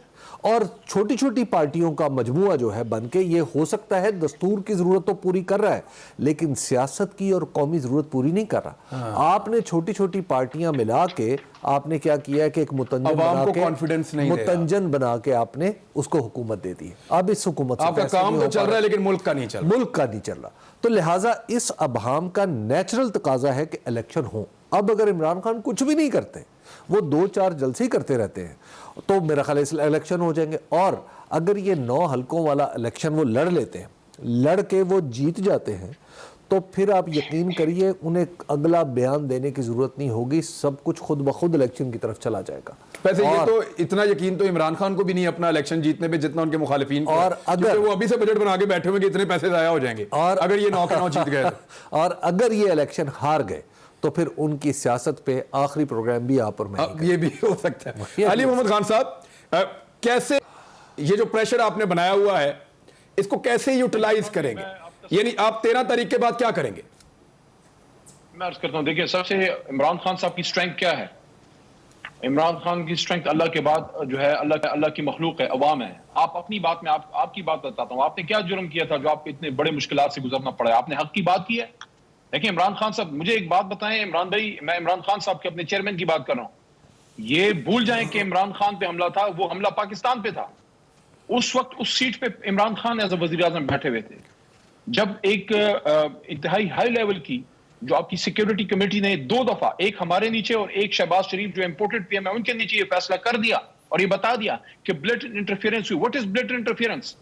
और छोटी छोटी पार्टियों का मजमुआ जो है बन के, ये हो सकता है दस्तूर की जरूरत तो पूरी कर रहा है, लेकिन सियासत की और कौमी जरूरत पूरी नहीं कर रहा। हाँ। आपने छोटी छोटी पार्टियां मिला के आपने क्या किया कि एक मुतंजन बना के आपने उसको हुकूमत दे दी। अब इस हुकूमत आपका काम तो चल रहा है लेकिन मुल्क का नहीं चल रहा। तो लिहाजा इस अबहाम का नेचुरल तकाजा है कि इलेक्शन हो। अब अगर इमरान खान कुछ भी नहीं करते, वो 2-4 जलसे ही करते रहते हैं, तो मेरा ख्याल है इलेक्शन हो जाएंगे। और अगर ये 9 हलकों वाला इलेक्शन वो लड़ लेते हैं, लड़ के वो जीत जाते हैं, तो फिर आप यकीन करिए उन्हें अगला बयान देने की जरूरत नहीं होगी, सब कुछ खुद ब खुद इलेक्शन की तरफ चला जाएगा। वैसे ये तो इतना यकीन तो इमरान खान को भी नहीं अपना इलेक्शन जीतने पे जितना उनके मुखालिफिन को, और अगर वो अभी से बजट बना के बैठे हुए कि इतने पैसे जाया हो जाएंगे, और अगर ये 9 के 9 जीत गए और अगर ये इलेक्शन हार गए तो फिर उनकी सियासत पे आखिरी प्रोग्राम भी आप और मैं ये भी हो सकता है। अली मोहम्मद खान साहब, कैसे ये जो प्रेशर आपने बनाया हुआ है इसको कैसे यूटिलाइज करेंगे, यानी आप 13 तारीख के बाद क्या करेंगे? मैं अर्ज करता हूं, देखिए सबसे इमरान खान साहब की स्ट्रेंथ क्या है? इमरान खान की स्ट्रेंथ अल्लाह के बाद जो है अल्लाह की मखलूक है, अवाम है। आप अपनी बात में आपकी बात बताता हूं, आपने क्या जुर्म किया था जो आपको इतने बड़े मुश्किलात से गुजरना पड़ा? आपने हक की बात की है। देखिए इमरान खान साहब, मुझे एक बात बताएं इमरान भाई, मैं इमरान खान साहब के अपने चेयरमैन की बात कर रहा हूं। ये भूल जाएं कि इमरान खान पे हमला था, वो हमला पाकिस्तान पे था। उस वक्त उस सीट पे इमरान खान एज अ वजीर आजम बैठे हुए थे, जब एक इंतहाई हाई लेवल की जो आपकी सिक्योरिटी कमेटी ने 2 दफा, एक हमारे नीचे और एक शहबाज शरीफ जो इंपोर्टेड पीएम है उनके नीचे ये फैसला कर दिया और ये बता दिया कि ब्लेटेंट इंटरफेरेंस हुई। What is blatant interference?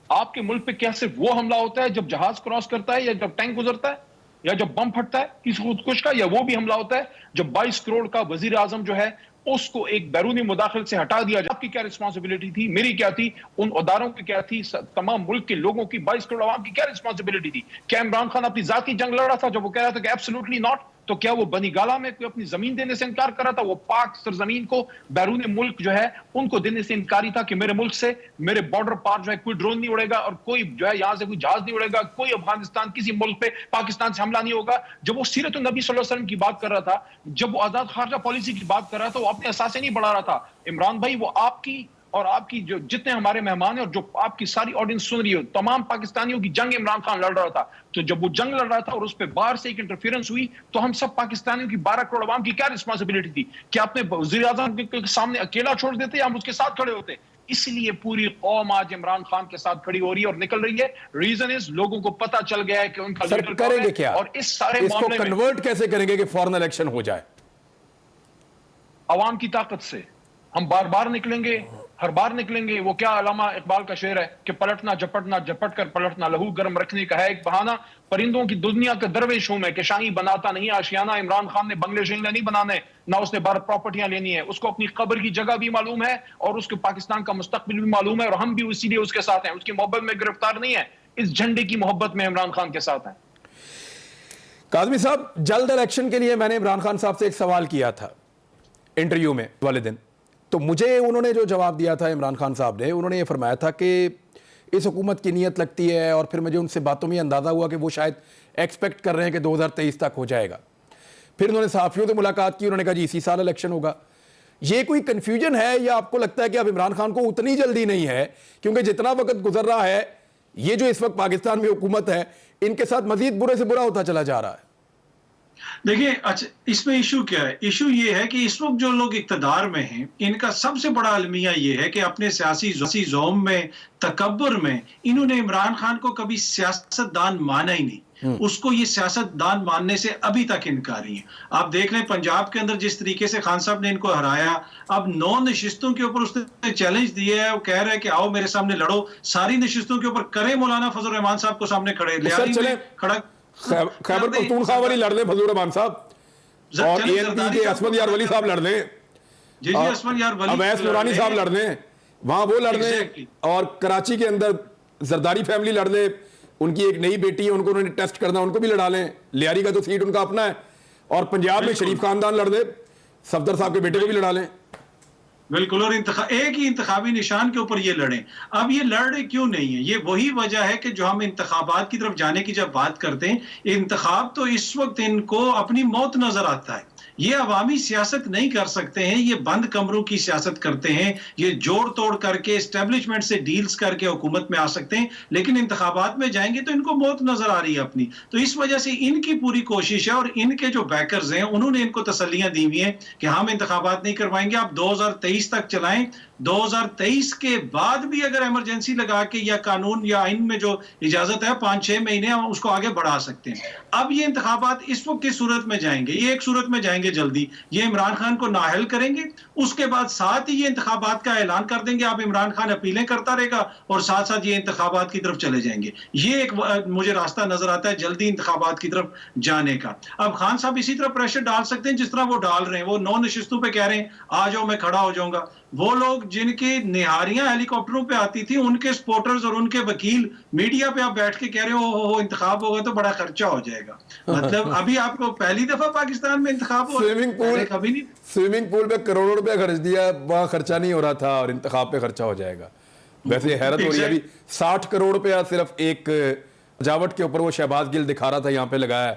आपके मुल्क पे क्या सिर्फ वो हमला होता है जब जहाज क्रॉस करता है, या जब टैंक गुजरता है, या जब बम फटता है किसी खुदकुश का, या वो भी हमला होता है जब 22 करोड़ का वजीर आजम जो है उसको एक बैरूनी मुदाखिल से हटा दिया जाए? आपकी क्या रिस्पॉन्सिबिलिटी थी, मेरी क्या थी, उन अदारों की क्या थी, तमाम मुल्क के लोगों की, 22 करोड़ आवाम की क्या रिस्पॉन्सिबिलिटी थी? क्या इमरान खान अपनी जाती जंग लड़ रहा था जब वो कह रहा था कि एब्सोल्युटली नॉट? तो क्या वो बनी गाला में कोई अपनी जमीन देने से इनकार कर रहा था? वो पाक सरजमीन को बैरून मुल्क जो है उनको देने से इनकारी था कि मेरे मुल्क से, मेरे बॉर्डर पार जो है कोई ड्रोन नहीं उड़ेगा और कोई जो है यहां से कोई जहाज नहीं उड़ेगा, कोई अफगानिस्तान किसी मुल्क पे पाकिस्तान से हमला नहीं होगा। जब वो सीरत नबी सल्लल्लाहु अलैहि वसल्लम की बात कर रहा था, जब वो आजाद खारजा पॉलिसी की बात कर रहा था, वो अपने असासे नहीं बढ़ा रहा था। इमरान भाई, वो आपकी और आपकी जो जितने हमारे मेहमान हैं और जो आपकी सारी ऑडियंस सुन रही हो, तमाम पाकिस्तानियों की जंग इमरान खान लड़ रहा था। तो जब वो जंग लड़ रहा था और उस पर बाहर से एक इंटरफेरेंस हुई, तो हम सब पाकिस्तानियों की 12 करोड़ आवाम की क्या रिस्पॉन्सिबिलिटी थी? क्या अपने वजीर आजम के सामने अकेला छोड़ देते या हम उसके साथ खड़े होते? इसलिए पूरी कौम आज इमरान खान के साथ खड़ी हो रही है और निकल रही है। रीजन इज, लोगों को पता चल गया है कि उनका सर लीडर कौन करेंगे है। क्या और इस सारे इसको मामले में कन्वर्ट कैसे करेंगे कि फॉरेन इलेक्शन हो जाए? अवाम की ताकत से हम बार बार निकलेंगे, हर बार निकलेंगे। वो क्या अल्लामा इकबाल का शेर है कि पलटना झपटना, झपट कर पलटना, लहू गर्म रखने का है एक बहाना। परिंदों की दुनिया का दरवेश हूं मैं कि शाही बनाता नहीं आशियाना। इमरान खान ने बंगले शंगले नहीं बनाने, ना उसने बाहर प्रॉपर्टियां लेनी है। उसको अपनी कब्र की जगह भी मालूम है और उसको पाकिस्तान का मुस्तकबिल भी मालूम है, और हम भी इसीलिए उसके साथ हैं। उसकी मोहब्बत में गिरफ्तार नहीं है, इस झंडे की मोहब्बत में इमरान खान के साथ हैं। काज़मी साहब, जल्द इलेक्शन के लिए मैंने इमरान खान साहब से एक सवाल किया था इंटरव्यू में वाले दिन, तो मुझे उन्होंने जो जवाब दिया था इमरान खान साहब ने, उन्होंने ये फरमाया था कि इस हुकूमत की नीयत लगती है, और फिर मुझे उनसे बातों में अंदाज़ा हुआ कि वो शायद एक्सपेक्ट कर रहे हैं कि 2023 तक हो जाएगा। फिर उन्होंने सहाफ़ियों से मुलाकात की, उन्होंने कहा जी इसी साल इलेक्शन होगा। ये कोई कन्फ्यूजन है या आपको लगता है कि अब इमरान खान को उतनी जल्दी नहीं है, क्योंकि जितना वक्त गुजर रहा है, ये जो इस वक्त पाकिस्तान में हुकूमत है, इनके साथ मजीद बुरे से बुरा होता चला जा रहा है? देखिए, अच्छा, इसमें इशू क्या है? इशू ये है कि इस वक्त जो लोग इक्तदार में हैं, इनका सबसे बड़ा अलमिया ये है कि अपने सियासी ज़ोम में, तकब्बुर में, इन्होंने इमरान खान को कभी सियासतदान माना ही नहीं। उसको ये सियासतदान मानने से अभी तक इनकारी है। आप देख लें पंजाब के अंदर जिस तरीके से खान साहब ने इनको हराया, अब 9 नशिस्तों के ऊपर उसने चैलेंज दिया है। वो कह रहा है कि आओ मेरे सामने लड़ो, सारी नशिस्तों के ऊपर करें मौलाना फजल रहमान साहब को सामने खड़े, लियारी में खड़ा खैबर पख्तूनख्वा वाली लड़ लें फजल रहमान साहब, और ANP के असमद यार वली साहब लड़ लें, जी असमद यार वली, अवैस नूरानी साहब लड़ लें, वहां वो लड़ लें, और कराची के अंदर जरदारी फैमिली लड़ ले, उनकी एक नई बेटी है, उनको उन्होंने टेस्ट करना, उनको भी लड़ा लें। लियारी का तो सीट उनका अपना है, और पंजाब में शरीफ खानदान लड़ दे, सफदर साहब के बेटे को भी लड़ा लें। बिल्कुल, और एक ही इंतखाबी निशान के ऊपर ये लड़ें। अब ये लड़ रहे क्यों नहीं है? ये वही वजह है कि जो हम इंतखाबात की तरफ जाने की जब बात करते हैं, इंतखाब तो इस वक्त इनको अपनी मौत नजर आता है। ये अवामी सियासत नहीं कर सकते हैं, ये बंद कमरों की सियासत करते हैं, ये जोड़ तोड़ करके एस्टेब्लिशमेंट से डील्स करके हुकूमत में आ सकते हैं, लेकिन इंतखाबात में जाएंगे तो इनको मौत नजर आ रही है अपनी। तो इस वजह से इनकी पूरी कोशिश है, और इनके जो बैकर्स हैं उन्होंने इनको तसल्लियां दी हुई हैं कि हम इंतखाबात नहीं करवाएंगे, आप 2023 तक चलाएं। 2023 के बाद भी अगर इमरजेंसी लगा के या कानून या आइन में जो इजाजत है 5-6 महीने, हम उसको आगे बढ़ा सकते हैं। अब ये इंतखाबात इस वक्त किस सूरत में जाएंगे? ये एक सूरत में जाएंगे जल्दी, ये इमरान खान को नाअहल करेंगे, उसके बाद साथ ही ये इंतखाबात का ऐलान कर देंगे, अब इमरान खान अपीलें करता रहेगा और साथ साथ ये इंतखाबात की तरफ चले जाएंगे। ये एक मुझे रास्ता नजर आता है जल्दी इंतखाबात की तरफ जाने का। अब खान साहब इसी तरह प्रेशर डाल सकते हैं जिस तरह वो डाल रहे हैं। वो 9 नशिस्तों पे कह रहे हैं आ जाओ मैं खड़ा हो जाऊंगा। वो लोग जिनकी निहारियां हेलीकॉप्टरों पे आती थी, उनके सपोर्टर्स और उनके वकील मीडिया पे आप बैठ के कह रहे हो इंतखाब होगा तो बड़ा खर्चा हो जाएगा। मतलब अभी आपको पहली दफा पाकिस्तान में इंतखाब हो, कभी नहीं। स्विमिंग पूल पे करोड़ों रुपया खर्च दिया, वहां खर्चा नहीं हो रहा था, और इंतखाब पे खर्चा हो जाएगा। वैसे हैरत हो रही है, अभी 60 करोड़ रुपया सिर्फ एक सजावट के ऊपर वो शहबाज गिल दिखा रहा था यहाँ पे लगाया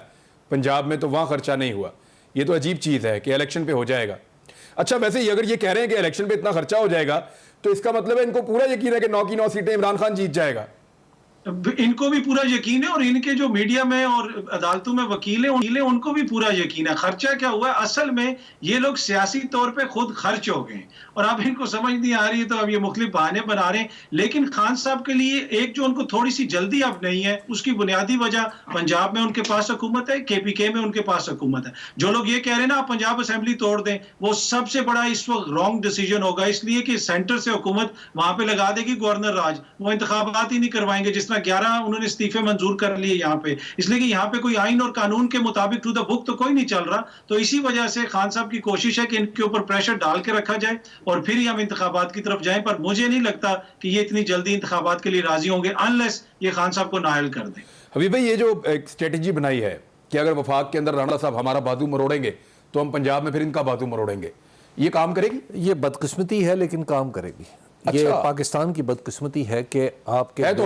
पंजाब में, तो वहां खर्चा नहीं हुआ। ये तो अजीब चीज है कि इलेक्शन पे हो जाएगा। अच्छा, वैसे अगर ये कह रहे हैं कि इलेक्शन पे इतना खर्चा हो जाएगा, तो इसका मतलब है इनको पूरा यकीन है कि 9 की 9 सीटें इमरान खान जीत जाएगा। इनको भी पूरा यकीन है और इनके जो मीडिया में और अदालतों में वकील हैं उनको भी पूरा यकीन है। खर्चा क्या हुआ है, असल में ये लोग सियासी तौर पे खुद खर्च हो गए और अब इनको समझ नहीं आ रही है, तो अब ये मुख्तलिफ बहाने बना रहे हैं। लेकिन खान साहब के लिए एक जो उनको थोड़ी सी जल्दी अब नहीं है, उसकी बुनियादी वजह पंजाब में उनके पास हुकूमत है, KPK में उनके पास हुकूमत है। जो लोग ये कह रहे हैं ना आप पंजाब असेंबली तोड़ दें, वो सबसे बड़ा इस वक्त रॉन्ग डिसीजन होगा, इसलिए कि सेंटर से हुकूमत वहां पे लगा देगी गवर्नर राज, वो इंतखाबात ही नहीं करवाएंगे। जिस तरह 11 उन्होंने इस्तीफे मंजूर कर लिए यहाँ पे, इसलिए कि यहाँ पे कोई आइन और कानून के मुताबिक टू द बुक तो कोई नहीं चल रहा। तो इसी वजह से खान साहब की कोशिश है कि इनके ऊपर प्रेशर डाल के रखा जाए और फिर ही हम इंतखाबात की तरफ जाएं। पर मुझे नहीं लगता कि ये इतनी जल्दी इंतखाबात के लिए राजी होंगे अनलेस ये खान साहब को नायल कर दें। हबीब भाई, ये जो एक स्ट्रेटेजी बनाई है कि अगर वफाक के अंदर राणा साहब हमारा बाजू मरोड़ेंगे तो हम पंजाब में फिर इनका बाजू मरोड़ेंगे, ये काम करेगी? ये बदकिस्मती है लेकिन काम करेगी। ये पाकिस्तान की बदकिस्मती है कि आपके है तो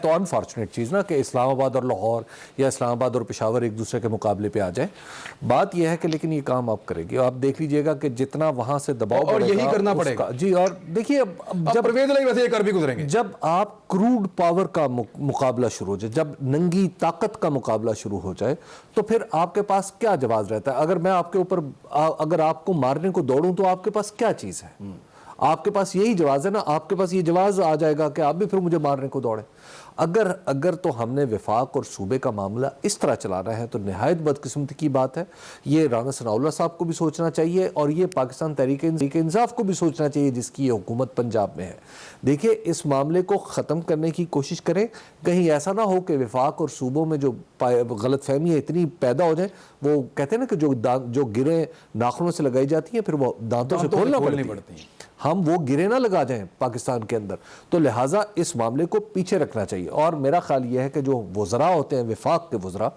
अनफॉर्चुनेट चीज़ ना कि इस्लामाबाद और लाहौर या इस्लामाबाद और पेशावर एक दूसरे के मुकाबले पे आ जाए। बात यह है कि लेकिन ये काम आप करेगी, आप देख लीजिएगा कि जितना वहाँ से दबाव और यही करना पड़ेगा जी। और देखिए जब परवेज इलाही वैसे ये कर भी गुजरेंगे, जब आप क्रूड पावर का मुकाबला शुरू हो जाए, जब नंगी ताकत का मुकाबला शुरू हो जाए, तो फिर आपके पास क्या जवाब रहता है? अगर मैं आपके ऊपर अगर आपको मारने को दौड़ूं तो आपके पास क्या चीज़ है? आपके पास यही जवाब है ना, आपके पास ये जवाब आ जाएगा कि आप भी फिर मुझे मारने को दौड़े। अगर तो हमने वफाक और सूबे का मामला इस तरह चलाना है तो नहायत बदकिस्मती की बात है। ये राना सनाउल्लाह साहब को भी सोचना चाहिए और ये पाकिस्तान तहरीक इंसाफ को भी सोचना चाहिए जिसकी ये हुकूमत पंजाब में है। देखिए, इस मामले को ख़त्म करने की कोशिश करें, कहीं ऐसा ना हो कि वफाक और सूबों में जो गलत फहमियाँ इतनी पैदा हो जाए। वो कहते हैं ना कि जो गिरें नाखूनों से लगाई जाती हैं फिर वो दांतों से खोलना पड़ती है। हम वो गिरे ना लगा जाएं पाकिस्तान के अंदर, तो लिहाजा इस मामले को पीछे रखना चाहिए। और मेरा ख्याल यह है कि जो वज़रा होते हैं वफाक के वज़रा,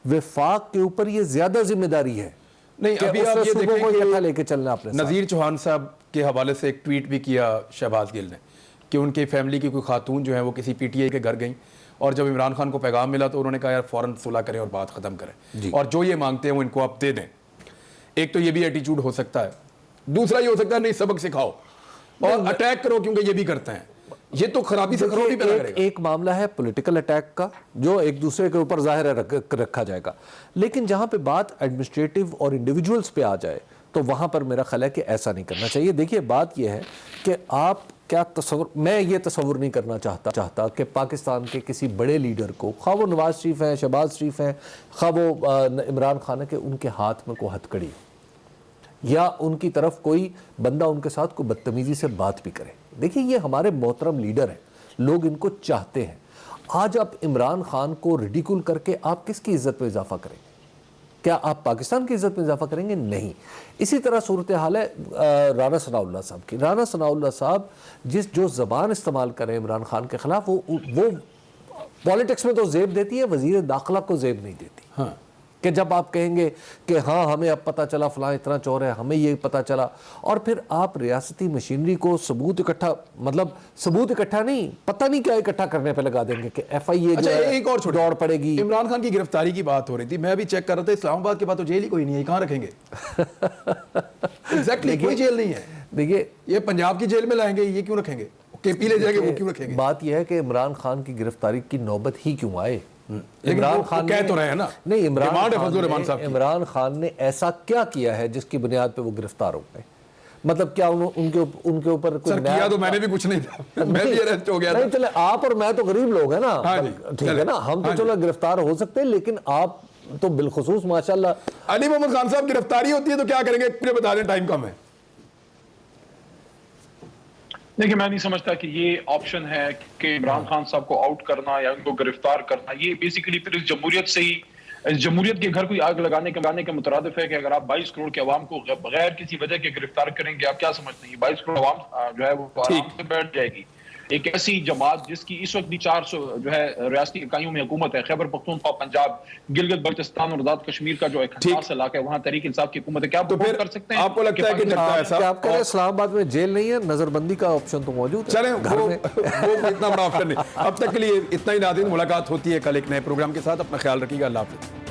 वफाक के ऊपर ये ज़्यादा जिम्मेदारी है। नहीं, अभी आप ये देखें कि लेके चलना अपने नज़ीर चौहान साहब के हवाले से एक ट्वीट भी किया शहबाज गिल ने कि उनकी फैमिली की कोई खातून जो है वो किसी PTI के घर गई और जब इमरान खान को पैगाम मिला तो उन्होंने कहा यार फ़ौरन सुलह करें और बात ख़त्म करें और जो ये मांगते हैं वो इनको आप दे दें। एक तो ये भी एटीट्यूड हो सकता है, दूसरा ये हो सकता है नहीं सबक सिखाओ और अटैक करो, क्योंकि ये भी करते हैं। ये तो खराबी से खराबी पैदा करेगा। एक मामला है पॉलिटिकल अटैक का जो एक दूसरे के ऊपर जाहिर रखा जाएगा, लेकिन जहां पे बात एडमिनिस्ट्रेटिव और इंडिविजुअल्स पे आ जाए तो वहां पर मेरा ख्याल है कि ऐसा नहीं करना चाहिए। देखिए, बात यह है कि आप क्या तस्वुर, मैं ये तस्वुर नहीं करना चाहता कि पाकिस्तान के किसी बड़े लीडर को, खा वो नवाज शरीफ हैं, शहबाज शरीफ हैं, खा वो इमरान खान है, कि उनके हाथ में कोई हथकड़ी या उनकी तरफ कोई बंदा उनके साथ कोई बदतमीजी से बात भी करे। देखिए, ये हमारे मोहतरम लीडर हैं, लोग इनको चाहते हैं। आज आप इमरान खान को रिडिकुल करके आप किसकी इज्जत में इजाफा करेंगे? क्या आप पाकिस्तान की इज्जत में इजाफा करेंगे? नहीं। इसी तरह सूरत हाल है राना सनाउल्लाह साहब की। राना सनाउल्लाह साहब जो ज़बान इस्तेमाल करें इमरान खान के ख़िलाफ़, वो पॉलिटिक्स में तो जेब देती है, वज़ीर दाखिला को जेब नहीं देती। हाँ, कि जब आप कहेंगे कि हाँ हमें अब पता चला फ़लाँ इतना चोर है, हमें ये पता चला, और फिर आप रियासती मशीनरी को सबूत इकट्ठा नहीं, पता नहीं क्या इकट्ठा करने पे लगा देंगे कि FIA जो है एक और दौड़ पड़ेगी। इमरान खान की गिरफ्तारी की बात हो रही थी, मैं अभी चेक कर रहा था, इस्लामाबाद के बाद तो जेल ही कोई नहीं है, कहाँ रखेंगे? एग्जैक्टली कोई जेल नहीं है। देखिए, ये पंजाब की जेल में लाएंगे, ये क्यों रखेंगे? KP ले जाएंगे, वो क्यों रखेंगे? बात यह है कि इमरान खान की गिरफ्तारी की नौबत ही क्यों आए? इमरान खान कह तो रहे हैं ना, नहीं, इमरान खान ने ऐसा क्या किया है जिसकी बुनियाद पे वो गिरफ्तार हो गए? मतलब क्या उनके ऊपर सर किया तो मैंने भी कुछ नहीं था, मैं भी अरेस्ट हो गया था। नहीं, चले आप और मैं तो गरीब लोग हैं ना, ठीक है ना, हम तो चलो गिरफ्तार हो सकते हैं, लेकिन आप तो बिलखुसूस माशाल्लाह। अली मोहम्मद खान साहब गिरफ्तारी होती है तो क्या करेंगे, बता दें, टाइम कम है। देखिए, मैं नहीं समझता कि ये ऑप्शन है कि इमरान खान साहब को आउट करना या उनको गिरफ्तार करना। ये बेसिकली फिर इस जमहूरियत से ही, इस जमहूरियत के घर कोई आग लगाने के मुतरादिफ है कि अगर आप 22 करोड़ के अवाम को बगैर किसी वजह के गिरफ्तार करेंगे, आप क्या समझते हैं 22 करोड़ अवाम जो है वो आराम से बैठ जाएगी। एक ऐसी जमात जिसकी इस वक्त भी 400 जो है रियासती इकाइयों में हुकूमत है, खैबर पख्तूनख्वा, पंजाब, गिलगित बल्तिस्तान और आज़ाद कश्मीर का जो एक खास इलाका है, वहाँ तहरीक इंसाफ की हुकूमत है। क्या तो फिर कर सकते हैं? आपको लगता है कि आप कह रहे हैं इस्लामाबाद में जेल नहीं है, नजरबंदी का ऑप्शन तो मौजूद है। चलें, वो इतना बड़ा ऑप्शन नहीं। अब तक के लिए इतना ही। नाज़रीन, मुलाकात होती है कल एक नए प्रोग्राम के साथ। अपना ख्याल रखिएगा। अल्लाह हाफ़िज़।